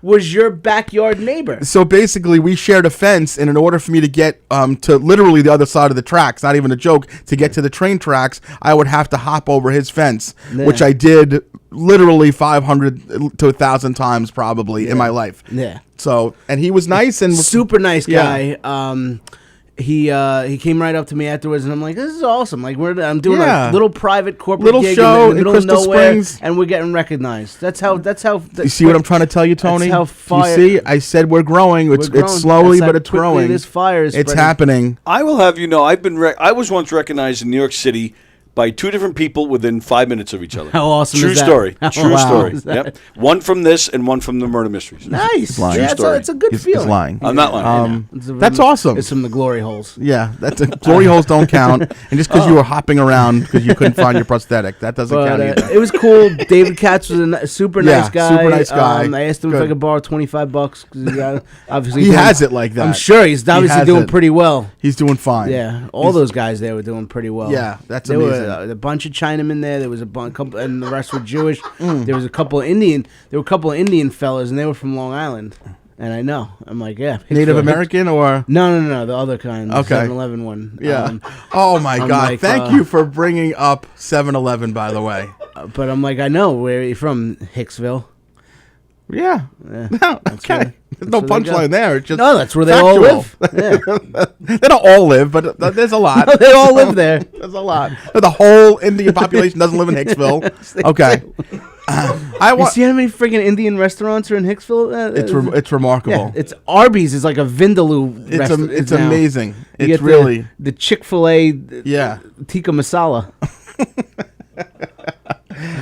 was your backyard neighbor. So basically, we shared a fence, and in order for me to get to literally the other side of the tracks, not even a joke, to get to the train tracks, I would have to hop over his fence, which I did literally 500 to 1,000 times probably in my life. Yeah. So, and he was nice and super nice guy. He came right up to me afterwards, and I'm like, "This is awesome! Like I'm doing a little private corporate gig show in the middle in Crystal of nowhere, Springs, and we're getting recognized. That's how. You see what I'm trying to tell you, Tony? That's how fire. You see, I said we're growing. It's slowly, but it's growing. This fire is it's spreading. happening. I will have you know, I was once recognized in New York City by two different people within 5 minutes of each other. How awesome True is that? story. True story. Is that? Yep. One from this and one from the Murder Mysteries. Nice. lying. Yeah, Story. it's a good He's feeling. lying. I'm not lying. That's awesome. It's from the glory holes. Yeah, that's glory holes don't count. And just because you were hopping around because you couldn't find your prosthetic, that doesn't count either. It was cool. David Katz was a super nice guy. Super nice guy. I asked him if I could borrow $25 because obviously He has it like that. I'm sure he's obviously doing pretty well. He's doing fine. Yeah, all those guys there were doing pretty well. Yeah, that's there amazing. There were a bunch of Chinamen there. There was a couple, and the rest were Jewish. There was a couple of Indian. There were a couple of Indian fellas, and they were from Long Island. And I know. I'm like, yeah. Native American or? No, the other kind. Okay. The 7-Eleven one. Yeah. Oh my God! like, Thank you for bringing up 7-Eleven. By the way. But I'm like, I know. Where are you from? Hicksville. Yeah. No, okay. There's no punchline there. It's just that's where they factual. all live. Yeah. They don't all live, but there's a lot. No, they all live there. There's a lot. The whole Indian population doesn't live in Hicksville. Okay. You see how many freaking Indian restaurants are in Hicksville? It's remarkable. Yeah, it's Arby's is like a Vindaloo restaurant. It's amazing. You It's get really the Chick-fil-A tikka masala.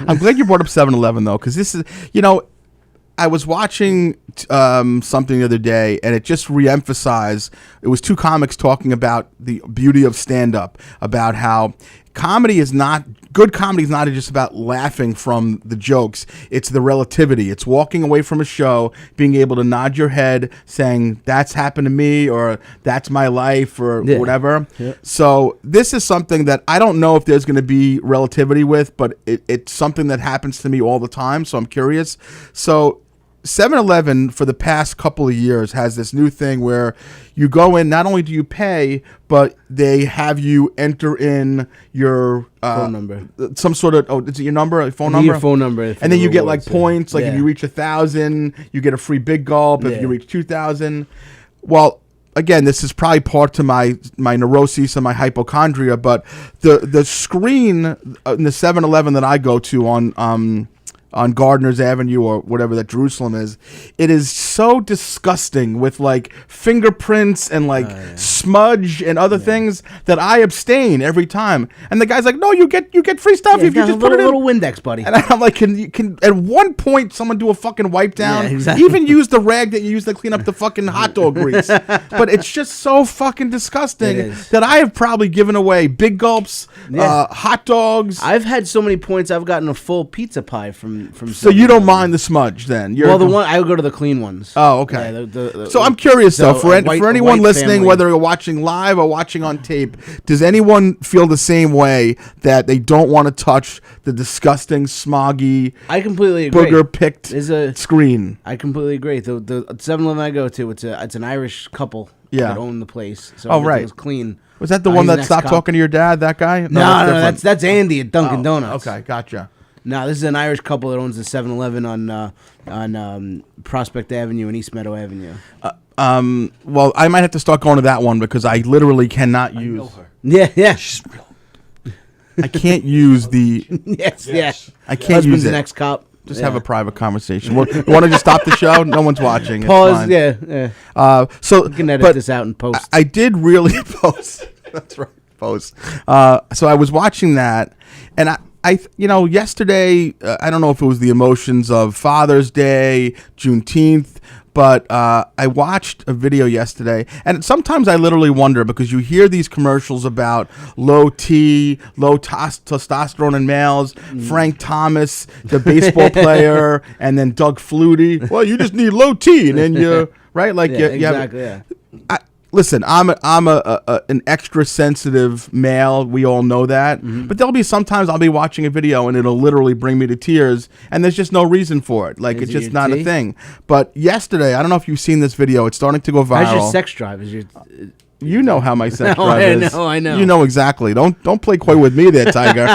I'm glad you brought up 7-Eleven though, because this is, I was watching something the other day, and it just reemphasized. It was two comics talking about the beauty of stand-up, about how good comedy is not just about laughing from the jokes. It's the relativity. It's walking away from a show, being able to nod your head, saying, that's happened to me, or that's my life, or whatever. Yeah. So this is something that I don't know if there's going to be relativity with, but it's something that happens to me all the time, so I'm curious. So 7-Eleven for the past couple of years has this new thing where you go in, not only do you pay, but they have you enter in your phone number, some sort of is it your number, a phone number? Your phone number, and then you get like points. Like if you reach 1,000, you get a free Big Gulp. If you reach 2,000, well, again, this is probably part to my neuroses and my hypochondria, but the screen in the 7-Eleven that I go to on Gardner's Avenue or whatever that Jerusalem is, it is so disgusting with like fingerprints and like smudge and other things that I abstain every time. And the guy's like, "No, you get free stuff if you just put it in." Little Windex, buddy. And I'm like, can at one point someone do a fucking wipe down? Yeah, exactly. Even use the rag that you use to clean up the fucking hot dog grease. But it's just so fucking disgusting that I have probably given away Big Gulps, hot dogs. I've had so many points. I've gotten a full pizza pie from. So you don't mind the smudge then? The one I go to the clean ones. Oh, okay. Yeah, so I'm curious though, for anyone listening, whether you're watching live or watching on tape, does anyone feel the same way that they don't want to touch the disgusting, smoggy, I completely agree. booger-picked screen? I completely agree. The 7-Eleven I go to, it's an Irish couple that own the place. So right. It's clean. Was that the one that stopped talking to your dad? That guy? No, that's Andy at Dunkin' Donuts. Okay, gotcha. No, this is an Irish couple that owns the 7-Eleven on Prospect Avenue and East Meadow Avenue. Well, I might have to start going to that one because I literally cannot use. Know her. Yeah. She's real. I can't use the. Yes. I can't Husband's use it. an ex-cop. Just have a private conversation. You want to just stop the show? No one's watching. Pause. It's fine. Yeah. So you can edit this out and post. I did really post. That's right. Post. So I was watching that, and I yesterday, I don't know if it was the emotions of Father's Day, Juneteenth, but I watched a video yesterday, and sometimes I literally wonder because you hear these commercials about low testosterone in males, Frank Thomas, the baseball player, and then Doug Flutie. Well, you just need low T, and then you right, like exactly. listen, I'm an extra sensitive male. We all know that. Mm-hmm. But there'll be sometimes I'll be watching a video and it'll literally bring me to tears, and there's just no reason for it. Like, it's just not a thing. But yesterday, I don't know if you've seen this video. It's starting to go viral. How's your sex drive? You know how my sex drive is. I know. You know exactly. Don't play coy with me there, Tiger.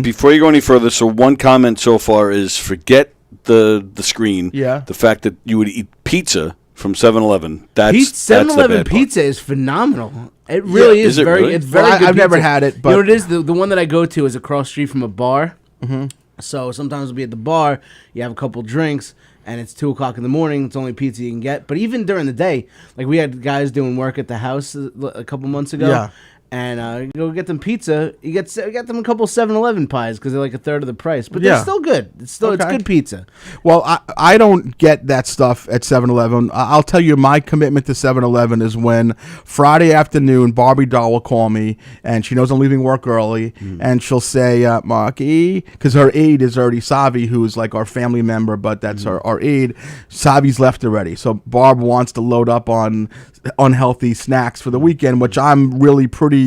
Before you go any further, so one comment so far is forget the screen. Yeah. The fact that you would eat pizza from 7-Eleven. That's 7-Eleven pizza is phenomenal. It really is. Is it really? It's very good. I've never had it, but you know what it is? The one that I go to is across the street from a bar. Mm-hmm. So sometimes we'll be at the bar, you have a couple drinks, and it's 2 o'clock in the morning. It's only pizza you can get. But even during the day, like we had guys doing work at the house a couple months ago. Yeah. And you go get them pizza. You get them a couple 7-Eleven pies because they're like a third of the price. But they're still good. It's good pizza. Well, I don't get that stuff at 7-Eleven. I'll tell you, my commitment to 7-Eleven is when Friday afternoon, Barbie doll will call me, and she knows I'm leaving work early, and she'll say, Marky, because her aide is already Savi, who's like our family member, but that's our aide. Savi's left already. So Barb wants to load up on unhealthy snacks for the weekend, which I'm really pretty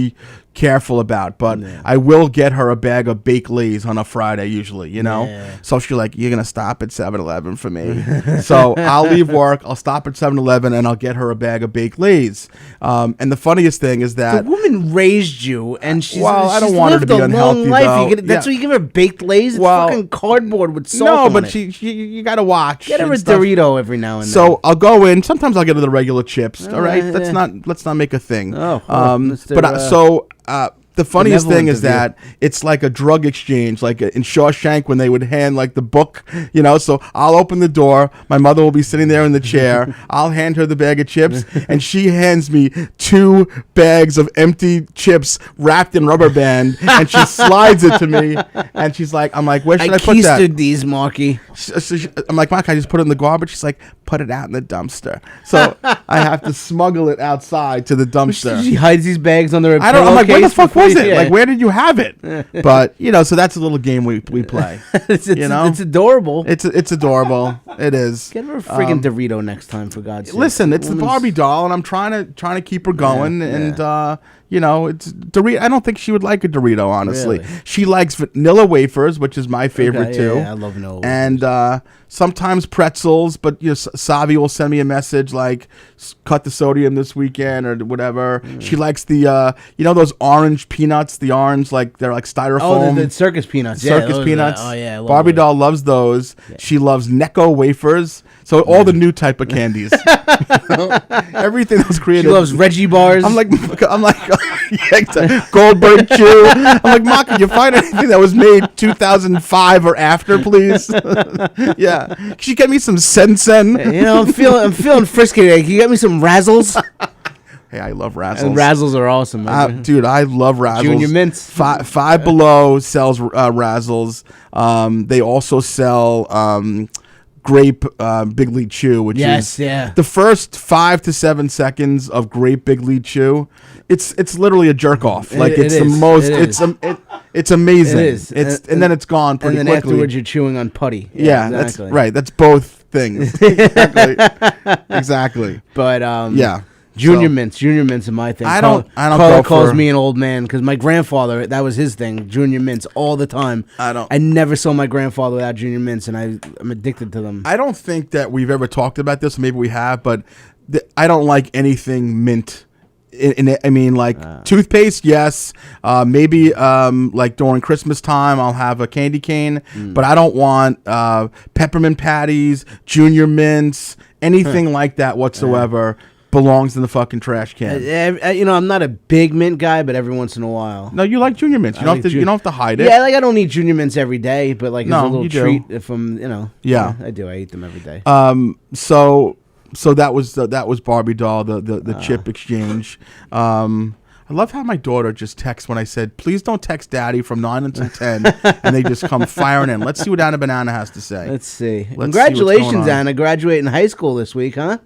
careful about, but I will get her a bag of baked Lays on a Friday usually, you know. So she's like, you're gonna stop at 7-Eleven for me. So I'll leave work, I'll stop at 7-Eleven, and I'll get her a bag of baked Lays. And the funniest thing is that the woman raised you, and she's I don't want her to be unhealthy though. That's why you give her baked Lays. It's fucking cardboard with salt on it. No, but you gotta watch. Get her a Dorito every now and then. So I'll go in. Sometimes I'll get her the regular chips. All right, let's not make a thing. The funniest thing is that it's like a drug exchange, like in Shawshank when they would hand like the book, you know. So I'll open the door, my mother will be sitting there in the chair, I'll hand her the bag of chips, and she hands me 2 bags of empty chips wrapped in rubber band, and she slides it to me, and she's like, I'm like, where should I put that? I keistered these, Marky. I'm like, Mark, I just put it in the garbage. She's like, put it out in the dumpster. So I have to smuggle it outside to the dumpster. She hides these bags under a I'm like, where the fuck was it? Like, where did you have it? But so that's a little game we play. It's adorable. It's adorable. It is. Get her a friggin' Dorito next time, for God's sake. Listen, it's the Barbie doll, and I'm trying to keep her going, and it's Dorito. I don't think she would like a Dorito, honestly. Really? She likes vanilla wafers, which is my favorite too. Yeah, I love vanilla wafers. And sometimes pretzels, but Savi will send me a message like, cut the sodium this weekend or whatever. She likes the those orange peanuts, the orange, like they're like styrofoam. Oh, the circus peanuts. Circus peanuts. Oh yeah, I love Barbie doll loves those. Yeah. She loves Necco wafers. So all the new type of candies. Everything that was created. She loves Reggie bars. I'm like Goldberg Chew. I'm like, Ma, can you find anything that was made 2005 or after, please? Yeah. Can you get me some Sensen? I'm feeling frisky today. Can you get me some Razzles? Hey, I love Razzles. And Razzles are awesome. Dude, I love Razzles. Junior Mints. Five Below sells Razzles. They also sell grape Big League Chew, which is the first 5 to 7 seconds of grape Big League Chew. It's literally a jerk off. Like it's amazing. It is. And then it's gone pretty quickly. And then afterwards you're chewing on putty. Yeah, exactly. That's right. That's both things. Exactly. But yeah. Junior mints are my thing. I don't Carl calls me an old man because my grandfather, that was his thing. Junior mints all the time. I never saw my grandfather without junior mints, and I'm addicted to them. I don't think that we've ever talked about this. Maybe we have, but I don't like anything mint. Toothpaste, yes. Maybe like during Christmas time, I'll have a candy cane, but I don't want peppermint patties, junior mints, anything like that whatsoever. Belongs in the fucking trash can. I'm not a big mint guy, but every once in a while. No, you like junior mints. You don't have to hide it. Yeah, like I don't eat junior mints every day, but like it's a little treat if I'm, Yeah, I do. I eat them every day. So that was Barbie doll, the chip exchange. I love how my daughter just texts when I said, please don't text Daddy from 9 until 10, and they just come firing in. Let's see what Anna Banana has to say. Let's see. Congratulations, Anna, graduating high school this week, huh?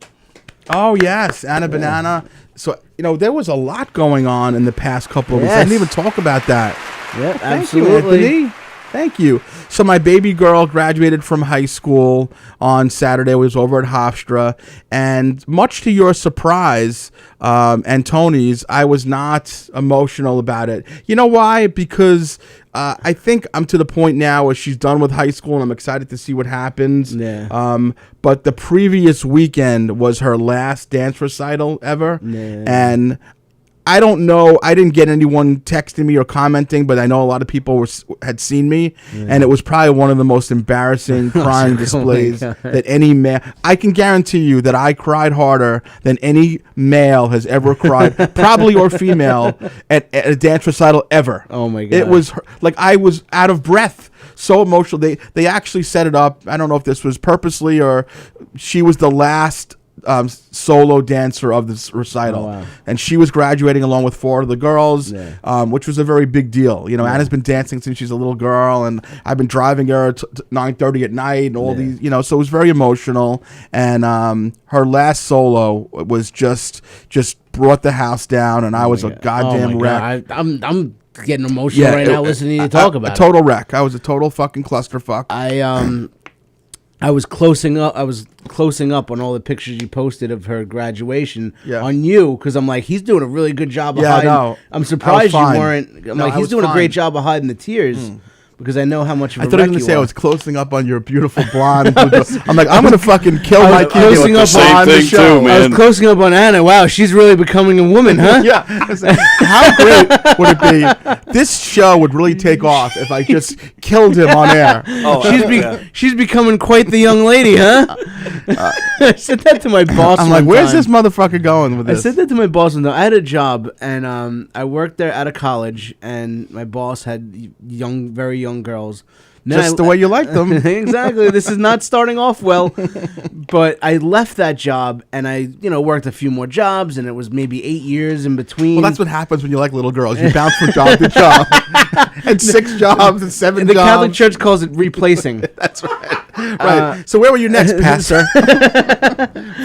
Oh, yes, Anna Banana. So, there was a lot going on in the past couple of weeks. I didn't even talk about that. Yep, absolutely. Thank you. So my baby girl graduated from high school on Saturday. We was over at Hofstra, and much to your surprise and Tony's, I was not emotional about it. You know why? Because I think I'm to the point now where she's done with high school, and I'm excited to see what happens. Yeah. But the previous weekend was her last dance recital ever, and I don't know. I didn't get anyone texting me or commenting, but I know a lot of people had seen me, and it was probably one of the most embarrassing crying displays that any man. I can guarantee you that I cried harder than any male has ever cried, probably or female, at a dance recital ever. Oh my God! It was like I was out of breath. So emotional. They actually set it up. I don't know if this was purposely or she was the last solo dancer of this recital. Oh, wow. And she was graduating along with 4 of the girls, which was a very big deal. You know, Anna's been dancing since she's a little girl, and I've been driving her to 9:30 at night and all these, you know, so it was very emotional. And her last solo was just brought the house down, and I was a goddamn wreck. I'm getting emotional right now listening to you talk about it. A total wreck. I was a total fucking clusterfuck. I was closing up on all the pictures you posted of her graduation on you, because I'm like, he's doing a really good job of hiding. No, I'm surprised you weren't. I'm like, he's doing a great job of hiding the tears. Because I know how much of a I thought you were going to say I was closing up on your beautiful blonde. I'm like, I'm going to fucking kill my kid. Closing up on the show. Too, man. I was closing up on Anna. Wow, she's really becoming a woman, huh? Yeah. How great would it be? This show would really take off if I just killed him on air. She's becoming quite the young lady, huh? I said that to my boss. I'm like, where's this motherfucker going with this? I said that to my boss. I had a job, and I worked there out of college, and my boss had very young girls. Just the way you like them. Exactly. This is not starting off well. But I left that job, and I, worked a few more jobs, and it was maybe 8 years in between. Well, that's what happens when you like little girls. You bounce from job to job. And 6 jobs and 7 the jobs. The Catholic Church calls it replacing. That's right. Right. So where were you next, Pastor?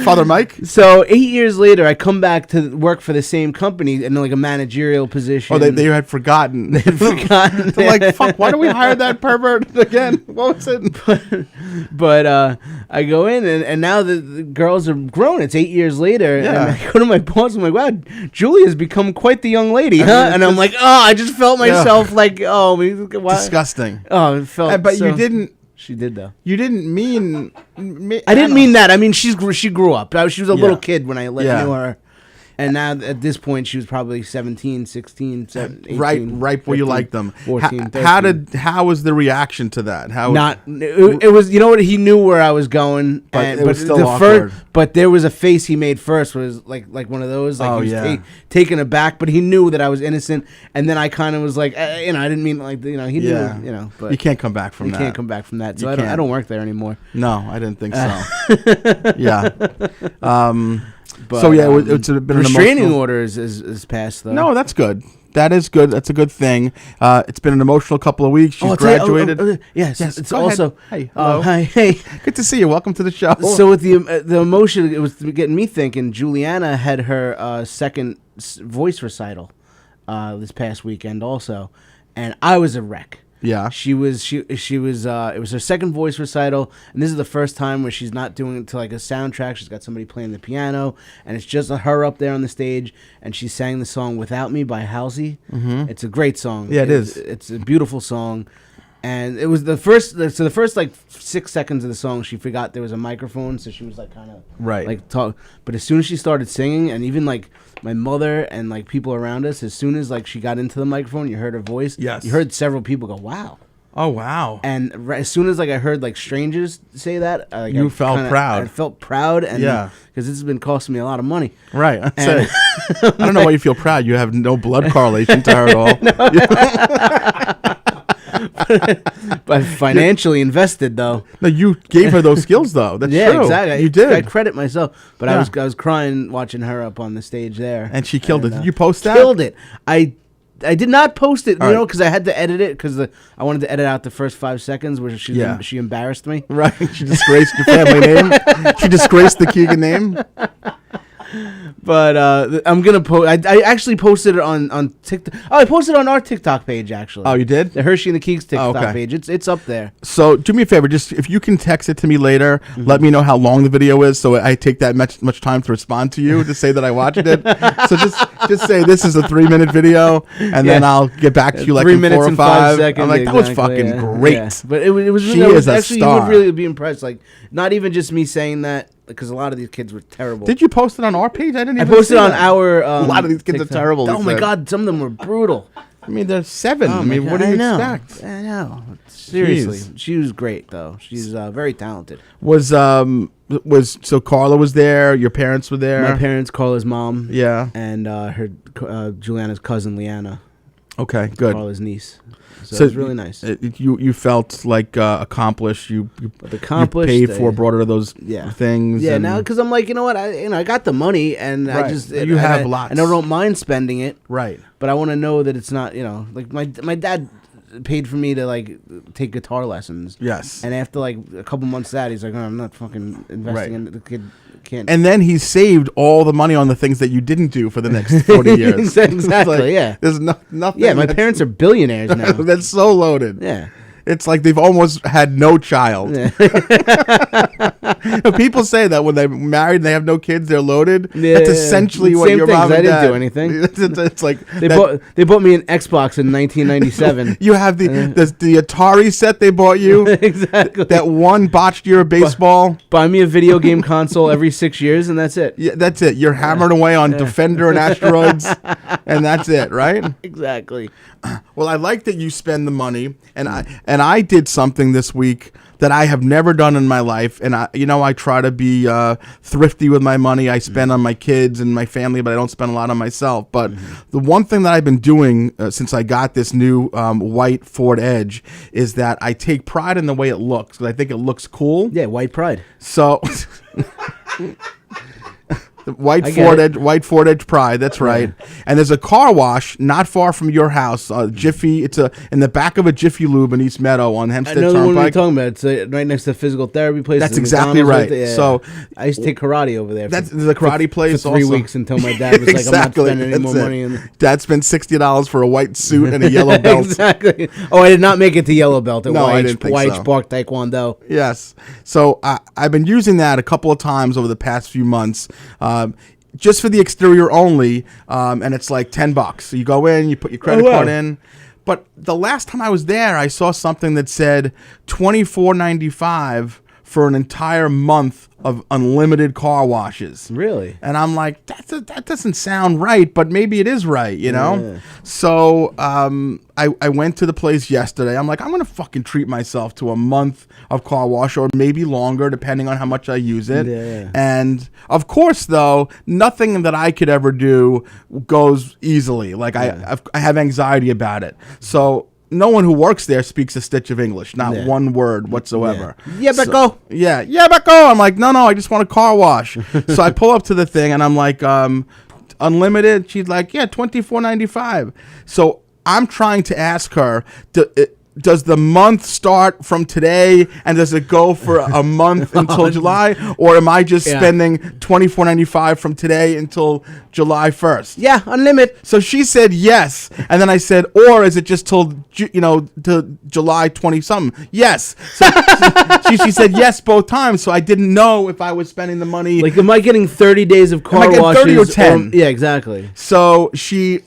Father Mike? So 8 years later, I come back to work for the same company in like a managerial position. Oh, they had forgotten. They had forgotten. They're like, fuck, why do we hire that pervert again? What was it? But I go in, and now the girls are grown. It's 8 years later. Yeah. And I go to my boss. I'm like, wow, Julia's become quite the young lady, huh? And I'm like, I just felt myself like, why? Disgusting. Oh, it felt But you didn't. She did, though. You didn't mean... I didn't mean that. I mean, she grew up. She was a little kid when I knew her. And now, at this point, she was probably 17, 16, 17, 18. Right 15, where you like them. 14, 13. How was the reaction to that? It was, you know what, he knew where I was going. But it was still awkward. But there was a face he made first, was like one of those. Like he was taken aback, but he knew that I was innocent. And then I kind of was like, I didn't mean like, he knew, but. You can't come back from that. You can't come back from that. So I don't work there anymore. No, I didn't think so. Yeah. But, it's been restraining order is passed, though. No, that's good. That is good. That's a good thing. It's been an emotional couple of weeks. She's graduated. Yes. It's also. Hey, hello. Hi. Hey. Good to see you. Welcome to the show. So with the emotion, it was getting me thinking. Juliana had her second voice recital this past weekend also, and I was a wreck. Yeah, she was. It was her second voice recital, and this is the first time where she's not doing it to like a soundtrack. She's got somebody playing the piano, and it's just her up there on the stage, and she sang the song "Without Me" by Halsey. Mm-hmm. It's a great song. Yeah, it is. It's a beautiful song, and it was the first like 6 seconds of the song, she forgot there was a microphone, so she was like kind of like talk. But as soon as she started singing, and even like my mother and like people around us, as soon as like she got into the microphone, you heard her voice. Yes. You heard several people go, "Wow." Oh, wow. And as soon as like I heard like strangers say that, you felt proud. I felt proud, and because this has been costing me a lot of money. Right. I don't know why you feel proud. You have no blood correlation to her at all. But financially invested, though. No, you gave her those skills, though. That's true. Yeah, exactly. You did. I credit myself, but I was crying watching her up on the stage there, and she killed it. Did you post that? Killed it. I did not post it, because I had to edit it because I wanted to edit out the first 5 seconds where she embarrassed me. Right. She disgraced your family name. She disgraced the Keegan name. But I'm gonna post. I actually posted it on TikTok. Oh, I posted it on our TikTok page actually. Oh, you did? The Herschy and the Keegs TikTok page. It's up there. So do me a favor, just if you can text it to me later, let me know how long the video is, so I take that much time to respond to you to say that I watched it. So just say this is a 3-minute video, and then I'll get back to you like 3 in 4 minutes or and 5 seconds. I'm like, that was fucking great. Yeah. But it was She really, is a actually star. you would really be impressed. Like not even just me saying that, because a lot of these kids were terrible. Did you post it on our page? I didn't even posted see on that. our. A lot of these kids TikTok. are terrible. Oh my god, some of them were brutal. I mean, they're 7. Oh I mean, what do you expect? I know. Seriously, Jeez. she was great though. She's very talented. Was so Carla was there? Your parents were there? My parents, Carla's mom, Yeah. and her Juliana's cousin Leanna, Okay, good. Carla's niece. So it was really nice. You felt like accomplished. You Accomplished. paid for, brought her to those things. Yeah, and now because I'm like, you know what, I got the money, and I Right. just You have lots. and I don't mind spending it. Right. But I want to know that it's not, like my dad paid for me to like take guitar lessons. Yes. And after like a couple months of that, he's like, oh, I'm not fucking investing in it. The kid can't. And then he saved all the money on the things that you didn't do for the next 40 years. Exactly. Like, Yeah. There's nothing. Yeah, my parents are billionaires now. That's so loaded. Yeah. It's like they've almost had no child. Yeah. People say that when they're married and they have no kids, they're loaded. Yeah, That's essentially what same your things. mom and I didn't dad do anything. It's like They bought me an Xbox in 1997. You have the Atari set they bought you. Exactly. That one botched year of baseball. Buy me a video game console every 6 years, and that's it. Yeah, that's it. You're hammering away on Defender and Asteroids, and that's it, right? Exactly. Well, I like that you spend the money, and I did something this week that I have never done in my life, and I try to be thrifty with my money. I spend on my kids and my family, but I don't spend a lot on myself. But the one thing that I've been doing since I got this new white Ford Edge is that I take pride in the way it looks, because I think it looks cool. Yeah, white pride. So. The white Ford Edge Pride. That's right. And there's a car wash not far from your house. Jiffy. It's in the back of a Jiffy Lube in East Meadow on Hempstead I know the one we're Turnpike. talking about. It's right next to the physical therapy place. That's The exactly McDonald's right. there. Yeah. So I used to take karate over there. That's the karate place for 3 also. weeks until my dad was like, "I'm not spending any more That's money." it. Dad spent $60 for a white suit and a yellow belt. Exactly. Oh, I did not make it to yellow belt at No, I didn't think White so. Spark Taekwondo. Yes. So I've been using that a couple of times over the past few months. Just for the exterior only, and it's like $10. So you go in, you put your credit card in. But the last time I was there, I saw something that said $24.95 for an entire month of unlimited car washes. Really? And I'm like, that doesn't sound right, but maybe it is right, Yeah. So I went to the place yesterday. I'm like, I'm going to fucking treat myself to a month of car wash, or maybe longer, depending on how much I use it. Yeah. And of course, though, nothing that I could ever do goes easily. Like I have anxiety about it. So no one who works there speaks a stitch of English, not one word whatsoever. Yeah, but go. Yeah, but go. I'm like, no, I just want a car wash. So I pull up to the thing and I'm like, unlimited. She's like, yeah, $24.95. So I'm trying to ask her, does the month start from today, and does it go for a month until July, or am I just spending $24.95 from today until July 1st? Yeah, unlimited. So she said yes, and then I said, or is it just till July 20-something? Yes. So she said yes both times, so I didn't know if I was spending the money. Like, am I getting 30 days of car washes? 30 or 10? Yeah, exactly. So she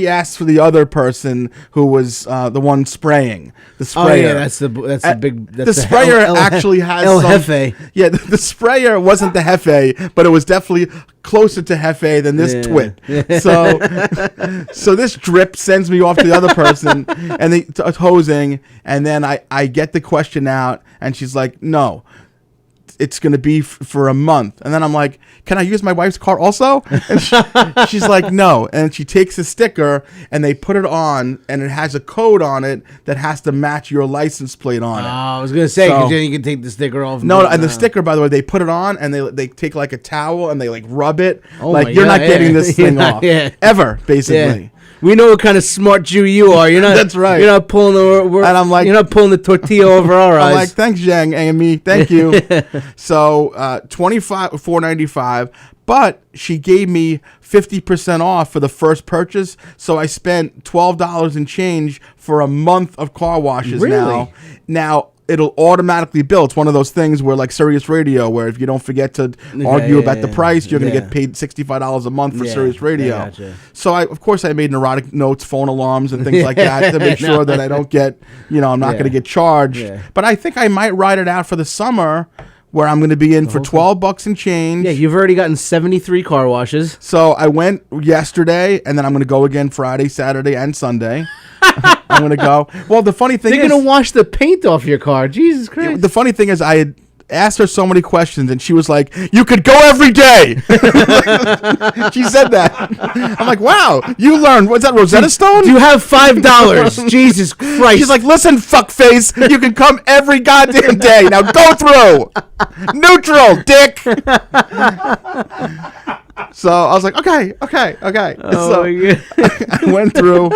asked for the other person who was the one spraying. The sprayer. Oh yeah, that's the big. That's the sprayer actually has El some, Jefe. Yeah, the sprayer wasn't the Jefe, but it was definitely closer to Jefe than this twit. So this drip sends me off to the other person, and they hosing, and then I get the question out, and she's like, no, it's going to be for a month. And then I'm like, can I use my wife's car also? And she's like, no. And she takes a sticker and they put it on, and it has a code on it that has to match your license plate on it. I was going to say, because then you can take the sticker off. No, and the sticker, by the way, they put it on and they take like a towel and they like rub it. Oh like, my you're God, not getting this thing off. Yeah. Ever, basically. We know what kind of smart Jew you are. You're not. That's right. You're not pulling the. And I'm like, you're not pulling the tortilla over our eyes. I'm like, thanks, Zhang Amy. Thank you. So $4.95, but she gave me 50% off for the first purchase. So I spent $12 and change for a month of car washes. Really? Now it'll automatically bill. It's one of those things where, like Sirius Radio, where if you don't forget to argue about the price, you're going to get paid $65 a month for Sirius Radio. Gotcha. So of course I made neurotic notes, phone alarms, and things like that to make sure that I don't get, I'm not going to get charged. Yeah. But I think I might ride it out for the summer, where I'm going to be in for $12 and change. Yeah, you've already gotten 73 car washes. So I went yesterday, and then I'm going to go again Friday, Saturday, and Sunday. I'm going to go. Well, the funny thing is... They're going to wash the paint off your car. Jesus Christ. The funny thing is I had asked her so many questions, and she was like, you could go every day. She said that. I'm like, wow, you learned. What's that, Rosetta Stone? Do you have $5? Jesus Christ. She's like, listen, fuckface, you can come every goddamn day. Now go through. Neutral, dick. So I was like, okay. Oh, so I went through,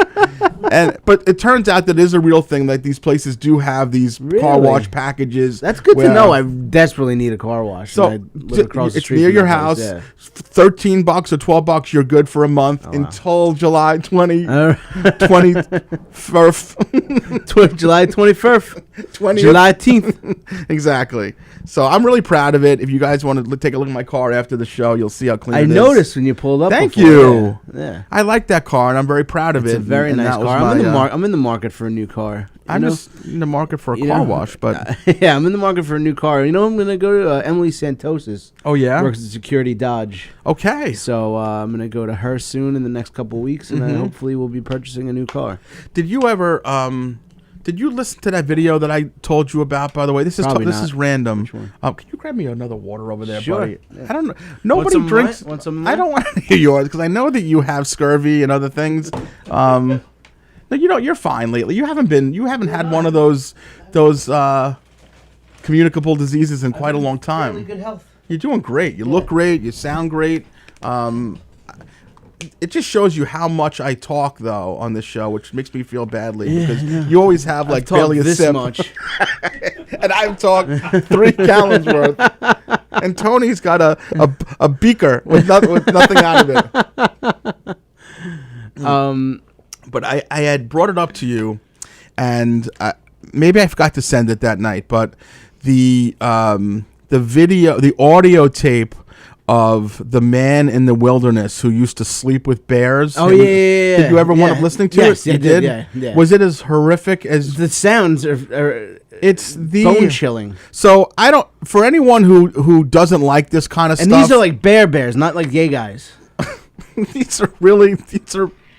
but it turns out that it is a real thing. Like, these places do have these car wash packages. That's good to know. I desperately need a car wash. So it's near your house. Yeah. $13 or $12, you're good for a month until July 21st. July 21st. July 10th. Exactly. So I'm really proud of it. If you guys want to take a look at my car after the show, you'll see how clean it is. I noticed when you pulled up. Thank before. you. Yeah. I like that car, and I'm very proud of it. It's a very nice car. I'm in the market for a new car. I'm just in the market for a car wash, but yeah, I'm in the market for a new car. I'm going to go to Emily Santos's. Oh yeah, works at Security Dodge. Okay, so I'm going to go to her soon in the next couple of weeks, and then hopefully we'll be purchasing a new car. Did you ever? Did you listen to that video that I told you about? By the way, this is random. Can you grab me another water over there, buddy? Yeah. I don't know. Nobody drinks. I don't want to hear yours because I know that you have scurvy and other things. No, you're fine lately. You haven't had one of those communicable diseases in quite a long time. Really good health. You're doing great. You look great. You sound great. It just shows you how much I talk, though, on this show, which makes me feel badly because you always have like barely a sip. Much. And I've talked 3 gallons worth. And Tony's got a beaker with nothing out of it. But I had brought it up to you, and maybe I forgot to send it that night. But the audio tape of the man in the wilderness who used to sleep with bears. Oh, yeah. Did you ever want up listening to it? You did? Yeah. Was it as horrific as... The sounds are it's the bone chilling. So for anyone who doesn't like this kind of stuff... And these are like bears, not like gay guys. These are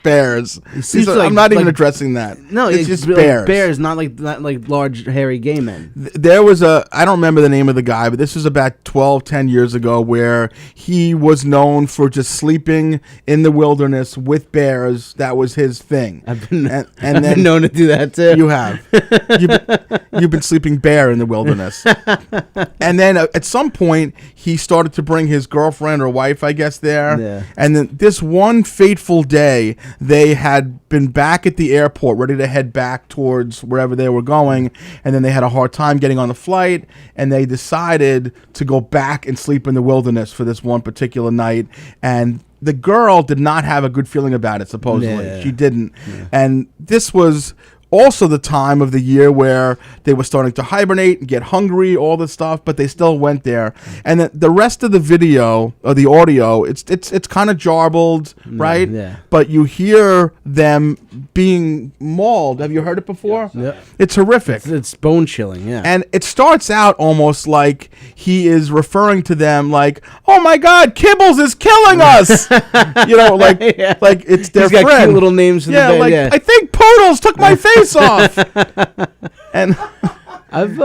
bears. I'm not even addressing that. No, it's just bears. Bears, not like large, hairy gay men. There was I don't remember the name of the guy, but this was about 10 years ago, where he was known for just sleeping in the wilderness with bears. That was his thing. I've been known to do that too. You have. You've been sleeping bear in the wilderness. And then at some point, he started to bring his girlfriend or wife, I guess, there. Yeah. And then this one fateful day, they had been back at the airport, ready to head back towards wherever they were going, and then they had a hard time getting on the flight, and they decided to go back and sleep in the wilderness for this one particular night. And the girl did not have a good feeling about it, supposedly. Yeah. She didn't. Yeah. And this was also the time of the year where they were starting to hibernate and get hungry, all this stuff, but they still went there. And the rest of the video or the audio, it's kind of jarbled, right? Yeah. But you hear them being mauled. Have you heard it before? Yeah. It's horrific. It's bone chilling, yeah. And it starts out almost like he is referring to them like, "Oh my God, Kibbles is killing us!" like it's their He's got friend. Cute little names for the bed, I think Poodles took my face off. And I've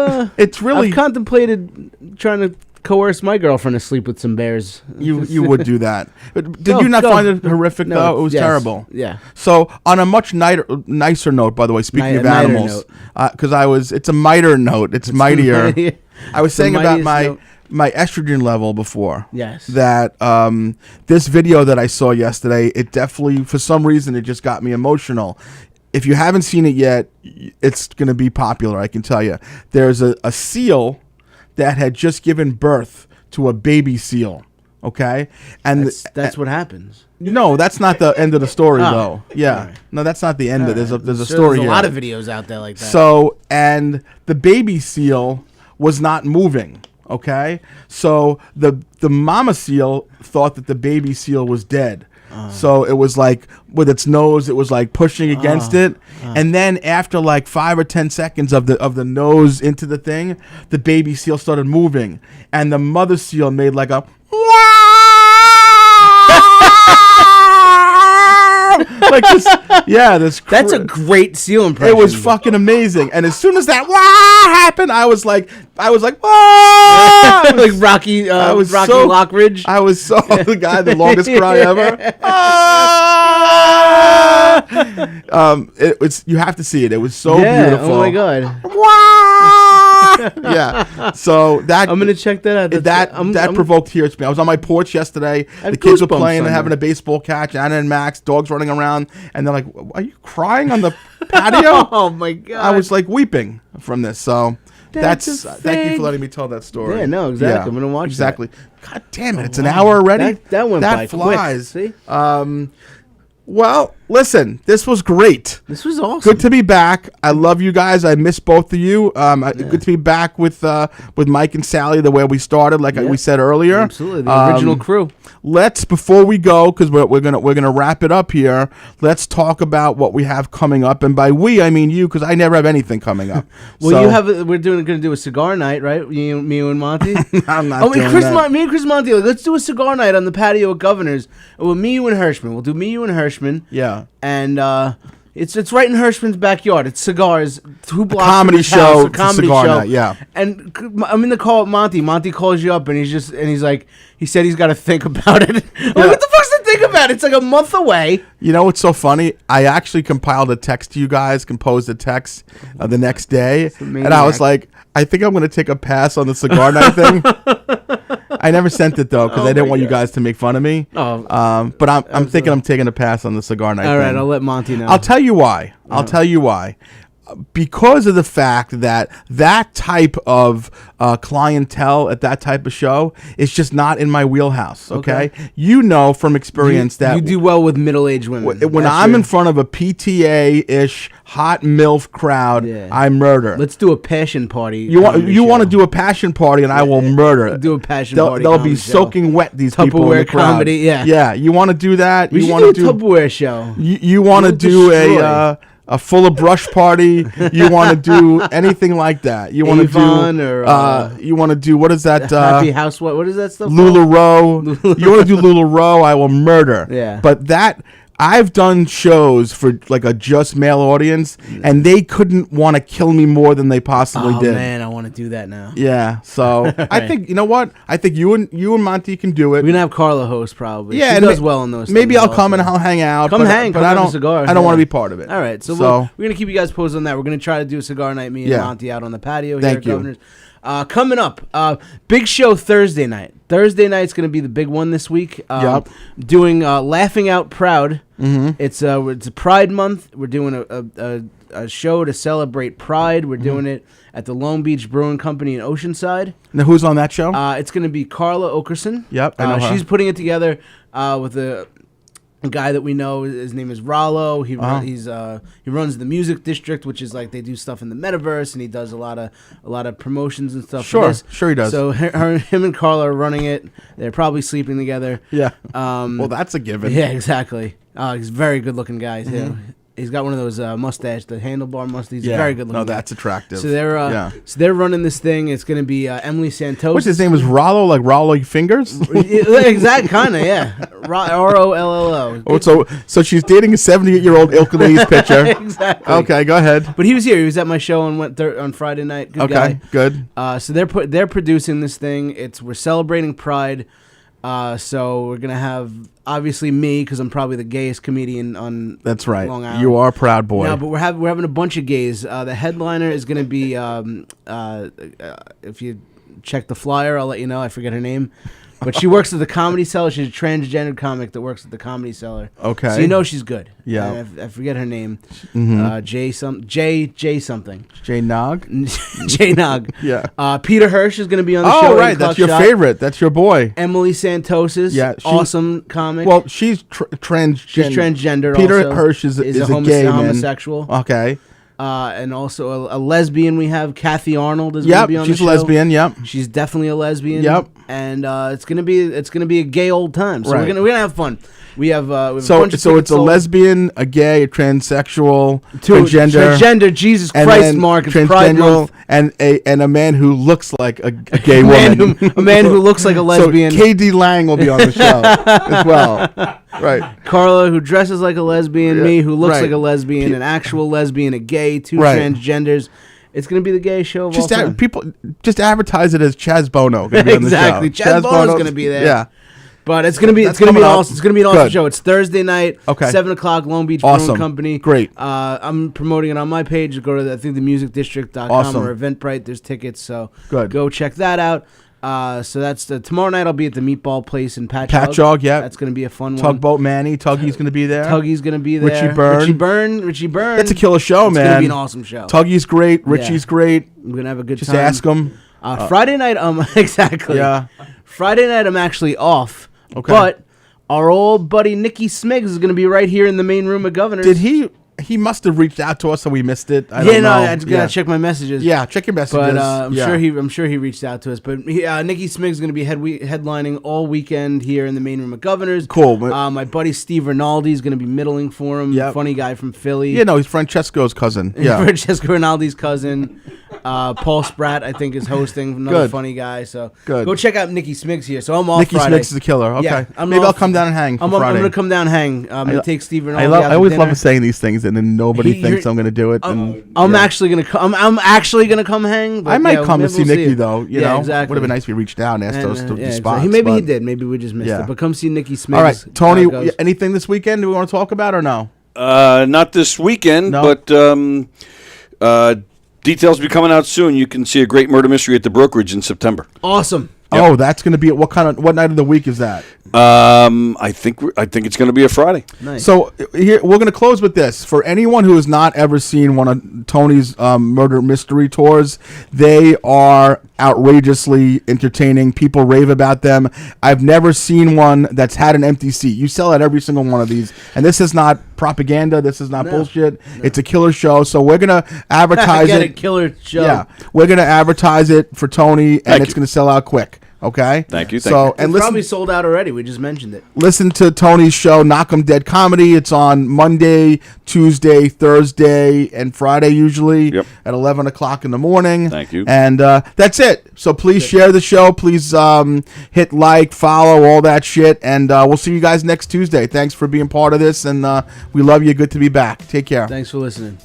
contemplated trying to coerce my girlfriend to sleep with some bears. You would do that. But did you not find it horrific, though? It was terrible. Yeah. So on a much nicer note, by the way, speaking of animals, because it's a miter note. It's mightier. I was saying about my estrogen level before. Yes. That this video that I saw yesterday, it definitely, for some reason, it just got me emotional. If you haven't seen it yet, it's going to be popular, I can tell you. There's a seal that had just given birth to a baby seal, okay? And that's what happens. No, that's not the end of the story, though. Yeah. Right. No, that's not the end. There's a story here. There's a lot of videos out there like that. So, and the baby seal was not moving, okay? So the mama seal thought that the baby seal was dead. So it was like with its nose, it was like pushing against it, and then after like 5 or 10 seconds of the nose into the thing, the baby seal started moving, and the mother seal made like a like this. Yeah, that's a great seal impression. It was fucking amazing, and as soon as that happened, I was like, wah! Like Rocky Lockridge. I was so the guy, the longest cry ever. It was. You have to see it. It was so beautiful. Oh my god. Yeah. So that I'm gonna check that out. That provoked tears to me. I was on my porch yesterday. The kids were playing and having a baseball catch. Anna and Max, dogs running around, and they're like, "Are you crying on the patio?" Oh my god! I was like weeping from this. So thank you for letting me tell that story. Yeah, no, exactly. Yeah, I'm gonna watch exactly. God damn it! It's an hour already. That went by flies. Quick. See? Well, listen, this was great. This was awesome. Good to be back. I love you guys. I miss both of you. Good to be back with Mike and Sally the way we started, like we said earlier. Absolutely, the original crew. Let's, before we go, because we're gonna wrap it up here. Let's talk about what we have coming up, and by we I mean you, because I never have anything coming up. Well, we're going to do a cigar night, right? Me and Monty. I'm not doing that. Me and Chris Monty. Let's do a cigar night on the patio at Governor's. Well, me, you, and Hershman. We'll do me, you, and Hershman. Yeah. And it's right in Hershman's backyard. It's cigars, 2 blocks comedy from his show, house, a comedy cigar show. night, yeah. And I'm in the call with Monty. Monty calls you up, and he's like, he said he's got to think about it. I'm like, what the fuck's to think about? It's like a month away. You know what's so funny? I actually compiled a text to you guys, composed a text the next day, and I was like, I think I'm going to take a pass on the cigar night thing. I never sent it though because I didn't want you guys to make fun of me. But I'm thinking I'm taking a pass on the cigar night. All right, thing. I'll let Monty know. I'll tell you why. Because of the fact that type of clientele at that type of show is just not in my wheelhouse. Okay, you know from experience that you do well with middle-aged women. When I'm in front of a PTA-ish hot MILF crowd, I murder. Let's do a passion party. You want to do a passion party, and I will murder. Do a passion party. They'll be soaking wet. These people in the crowd. Comedy. Yeah. You want to do that? We should do a Tupperware show. You want to do a full of brush party. You want to do anything like that. You want to do you want to do, what is that? Happy House. What is that stuff? LuLaRoe. You want to do LuLaRoe? I will murder. Yeah. But I've done shows for like a just male audience, and they couldn't want to kill me more than they possibly did. Oh man, I want to do that now. Yeah, so I think, you know what? I think you and Monty can do it. We're gonna have Carla host probably. Yeah, she does well in those. Maybe I'll come and I'll hang out. But I don't. Cigar. I don't want to be part of it. All right, so we're gonna keep you guys posted on that. We're gonna try to do a cigar night, me and Monty out on the patio here at Governor's. Coming up, big show Thursday night. Thursday night's going to be the big one this week. Doing Laughing Out Proud. Mm-hmm. It's a Pride Month. We're doing a show to celebrate Pride. We're doing it at the Long Beach Brewing Company in Oceanside. Now, who's on that show? It's going to be Carla Okerson. Yep, I know her. She's putting it together with a guy that we know. His name is Rollo. He runs the Music District, which is like they do stuff in the metaverse, and he does a lot of promotions and stuff. Sure he does. So him and Carla are running it. They're probably sleeping together. Yeah. Well, that's a given. Yeah, exactly. He's a very good looking guy too. He's got one of those mustache, the handlebar mustache. He's very good looking. No, that's attractive. So they're running this thing. It's going to be Emily Santos. What's his name? Was Rollo, like Rollo Fingers? Exactly, kind of, yeah. Rollo. Oh, so she's dating a 78-year-old Ilkleys pitcher. Exactly. Okay, go ahead. But he was here. He was at my show on Friday night. Good guy. Good. So they're producing this thing. We're celebrating Pride. So we're gonna have obviously me because I'm probably the gayest comedian on. That's right. Long Island. You are a proud boy. No, but we're having a bunch of gays. The headliner is gonna be if you check the flyer. I'll let you know. I forget her name. But she works at the Comedy Cellar. She's a transgender comic that works at the Comedy Cellar. Okay. So you know she's good. Yeah. I forget her name. J something. J Nog? J Nog. Yeah. Peter Herschy is going to be on the show. Oh, right. That's your favorite. That's your boy. Emily Santos. Yeah. Awesome comic. Well, she's transgender. She's transgender Peter also. Herschy is a gay man. Homosexual. Okay. And also a lesbian we have, Kathy Arnold is going to be on the show. She's a lesbian, yep. She's definitely a lesbian. Yep. And it's gonna be a gay old time. So right. we're gonna have fun. We have a bunch of so it's a lesbian, a gay, a transsexual, transgender. Jesus Christ, Mark! It's Pride Month. and a man who looks like a gay woman. A man who looks like a lesbian. So KD Lang will be on the show as well. Right. Carla, who dresses like a lesbian. Me, who looks like a lesbian. An actual lesbian. A gay. Two transgenders. It's going to be the gay show of all time. People just advertise it as Chaz Bono. Exactly. Chaz Bono's going to be there. Yeah. But it's gonna be awesome. It's gonna be an awesome show. It's Thursday night, okay. 7:00, Long Beach Brewing Company. Great. I'm promoting it on my page. Go to themusicdistrict.com or Eventbrite. There's tickets, so go check that out. So that's tomorrow night. I'll be at the Meatball Place in Patchogue. Yeah, that's gonna be a fun one. Tugboat Manny, Tuggy's gonna be there. Tuggy's gonna be there. Richie Byrne. That's a killer show, man. It's gonna be an awesome show. Tuggy's great. Richie's great. We're gonna have a good time. Just ask him. Friday night, exactly. Yeah. Friday night, I'm actually off. Okay. But our old buddy Nicky Smiggs is going to be right here in the main room of Governors. Did he must have reached out to us, so we missed it. I just gotta check my messages. Yeah, check your messages. But I'm sure he reached out to us. But Nicky Smiggs is going to be headlining all weekend here in the main room of Governors. Cool. My buddy Steve Rinaldi is going to be middling for him. Yep. Funny guy from Philly. Yeah, no, he's Francesco's cousin. Yeah, Francesco Rinaldi's cousin. Paul Spratt, I think, is hosting. Another funny guy. So go check out Nicky Smiggs here. So I'm off Nicky Friday. Smiggs is a killer. Okay, yeah, maybe I'll come down and hang. I'm going to come down and hang. I'm going to take Steve Rinaldi. I always love saying these things, and then nobody thinks I'm going to do it. I'm actually going to come. I'm actually going to come hang. I might come to see Nicky though. You know, exactly. Would have been nice if he reached out and asked us to the spots. Maybe he did. Maybe we just missed it. But come see Nicky Smiggs. All right, Tony. Anything this weekend? Do we want to talk about or no? Not this weekend, but details will be coming out soon. You can see a great murder mystery at the Brokerage in September. Awesome. Yep. Oh, that's going to be what night of the week is that? I think it's going to be a Friday. Nice. So here we're going to close with this. For anyone who has not ever seen one of Tony's murder mystery tours, they are outrageously entertaining. People rave about them. I've never seen one that's had an empty seat. You sell at every single one of these, and this is not propaganda. This is not bullshit. No. It's a killer show. So we're going to advertise it. A killer show. Yeah, we're going to advertise it for Tony, and it's going to sell out quick. Okay. Thank you. It's probably sold out already. We just mentioned it. Listen to Tony's show, Knock 'em Dead Comedy. It's on Monday, Tuesday, Thursday, and Friday usually at 11 o'clock in the morning. Thank you. And that's it. So please share the show. Please hit like, follow, all that shit. And we'll see you guys next Tuesday. Thanks for being part of this. And we love you. Good to be back. Take care. Thanks for listening.